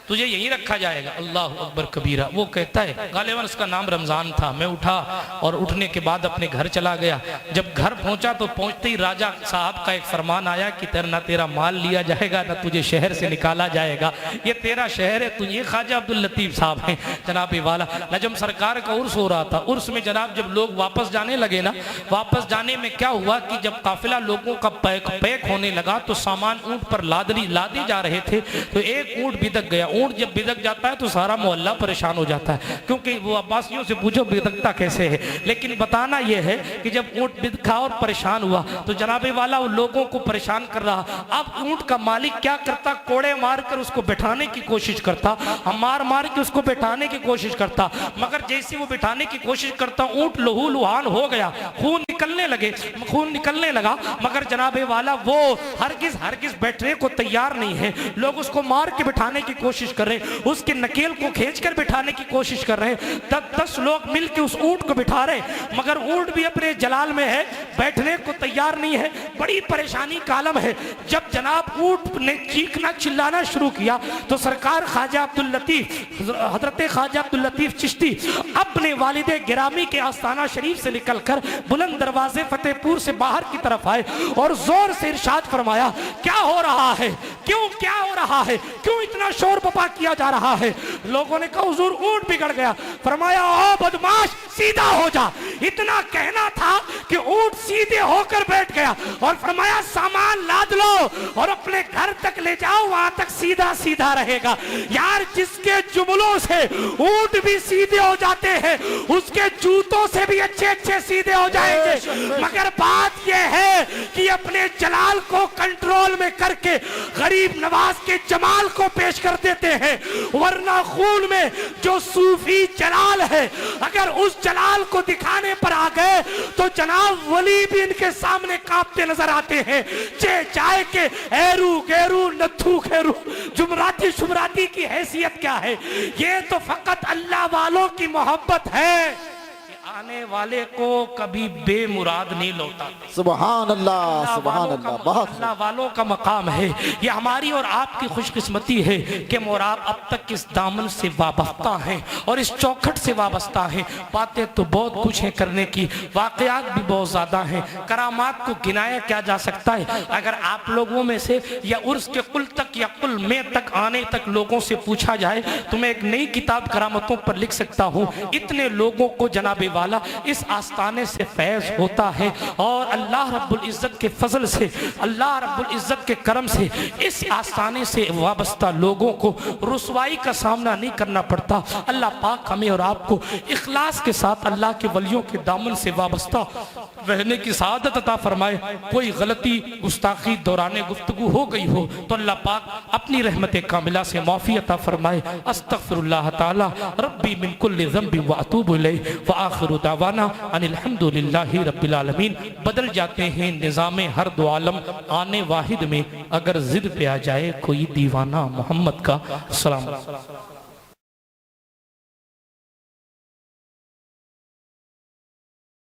तुझे यहीं रखा जाएगा। अल्लाह अकबर कबीरा। वो कहता है गालिबन उसका नाम रमजान था। मैं उठा और उठने के बाद अपने घर चला गया। जब घर पहुंचा तो पहुंचते ही राजा साहब का एक फरमान आया कि ना तेरा माल लिया जाएगा ना तुझे शहर से निकाला जाएगा, ये तेरा शहर है, तुझे ख्वाजा अब्दुल लतीफ साहब हैं जनाब वाला। नजम सरकार का उर्स हो रहा था। उर्स में जनाब जब लोग वापस जाने लगे ना, वापस जाने में क्या हुआ कि जब काफिला लोगों का पैक होने लगा तो सामान ऊंट पर लादे जा रहे थे, तो एक ऊंट बिदक गया। ऊंट जब बिदक जाता है तो सारा मोहल्ला परेशान हो जाता है, क्योंकि वो अब्बासियों से पूछो बिदकता कैसे है। लेकिन बताना यह है कि जब ऊंट बिदका और परेशान हुआ तो जनाबे वाला उन लोगों को परेशान कर रहा। अब ऊंट का मालिक क्या करता? कोड़े मारकर उसको बैठाने की कोशिश करता, मार के उसको बैठाने की कोशिश करता, मगर जैसे वो बैठाने की कोशिश करता ऊंट लहू लुहान हो गया, खून निकलने लगा, मगर जनाबे वाला वो हरगिज बैठने को तैयार नहीं है। लोग उसको मार के बैठाने की कोशिश कर रहे हैं, उसके नकेल को खींचकर बिठाने की कोशिश कर रहे हैं। 10 लोग मिलकर उस ऊंट को बिठा रहे, मगर ऊंट भी अपने जलाल में है, बैठने को तैयार नहीं है। बड़ी परेशानी का आलम है। जब जनाब ऊंट ने चीखना चिल्लाना शुरू किया तो सरकार ख्वाजा अब्दुल लतीफ, हजरत ख्वाजा अब्दुल लतीफ चिश्ती अपने वालिदे गिरामी के आस्थाना शरीफ से निकलकर बुलंद दरवाजे फतेहपुर से बाहर की तरफ आए और जोर से इरशाद फरमाया, क्या हो रहा है? क्या हो रहा है? क्यों इतना शोर बपा किया जा रहा है? लोगों ने कहा हुजूर ऊंट बिगड़ गया। फरमाया ओ बदमाश सीधा हो जा। इतना कहना था कि ऊंट सीधे होकर बैठ गया और फरमाया सामान लाद लो और अपने घर तक ले जाओ, वहां तक सीधा सीधा रहेगा। यार जिसके जुमलों से ऊंट भी सीधे हो जाते हैं उसके जूतों से भी अच्छे सीधे हो जाएंगे। मगर बात यह है कि अपने जलाल को कंट्रोल में करके गरीब नवाज के जमाल को पेश कर देते हैं, वरना खून में जो सूफी जलाल है अगर उस जलाल को दिखाने पर आ गए तो जनाब वली भी इनके सामने कांपते नजर आते हैं। चाय के एरू गेरू नथू खेरू जुमराती शुमराती की हैसियत क्या है? ये तो फकत अल्लाह वालों की मोहब्बत है, आने वाले को कभी बेमुराद नहीं लौटा। सुभान अल्लाह, सुभान अल्लाह। बहुत अल्लाह वालों का मकाम है। ये हमारी और आपकी खुशकिस्मती है कि मोराब अब तक इस दामन से वाबस्ता हैं और इस चौखट से वाबस्ता हैं। बातें तो बहुत कुछ है करने की, वाकयात भी बहुत ज्यादा हैं, करामात को गिनाया क्या जा सकता है। अगर आप लोगों में से या उर्स के कुल तक या कुल में तक आने तक लोगों से पूछा जाए तो मैं एक नई किताब करामतों पर लिख सकता हूँ। इतने लोगों को जनाबे वाला इस आस्ताने से फैज होता है और अल्लाह रब्बुल इज्जत के फजल से, अल्लाह रब्बुल इज्जत के करम से इस आस्ताने से वाबस्ता लोगों को रुसवाई का सामना नहीं करना पड़ता। अल्लाह पाक हमें और आपको इखलास के साथ अल्लाह के वलियों के दामन से वाबस्ता रहने की सआदत अता फरमाए। कोई गलती गुस्ताखी दौराने गुफ्तगू हो गई हो तो अल्लाह पाक अपनी रहमत कामिला से माफ़ी अता फरमाए। अस्तगफिरुल्लाह ताला रब्बी मिन कुल्लि ज़ंबि व अतूबु इलैहि व आखिरु दावाना अनिल हम्दुलिल्लाहि रब्बिल आलमीन। बदल जाते हैं निज़ामे हर दो आलम, आने वाहिद में अगर जिद पे आ जाए कोई दीवाना मोहम्मद का। सलाम।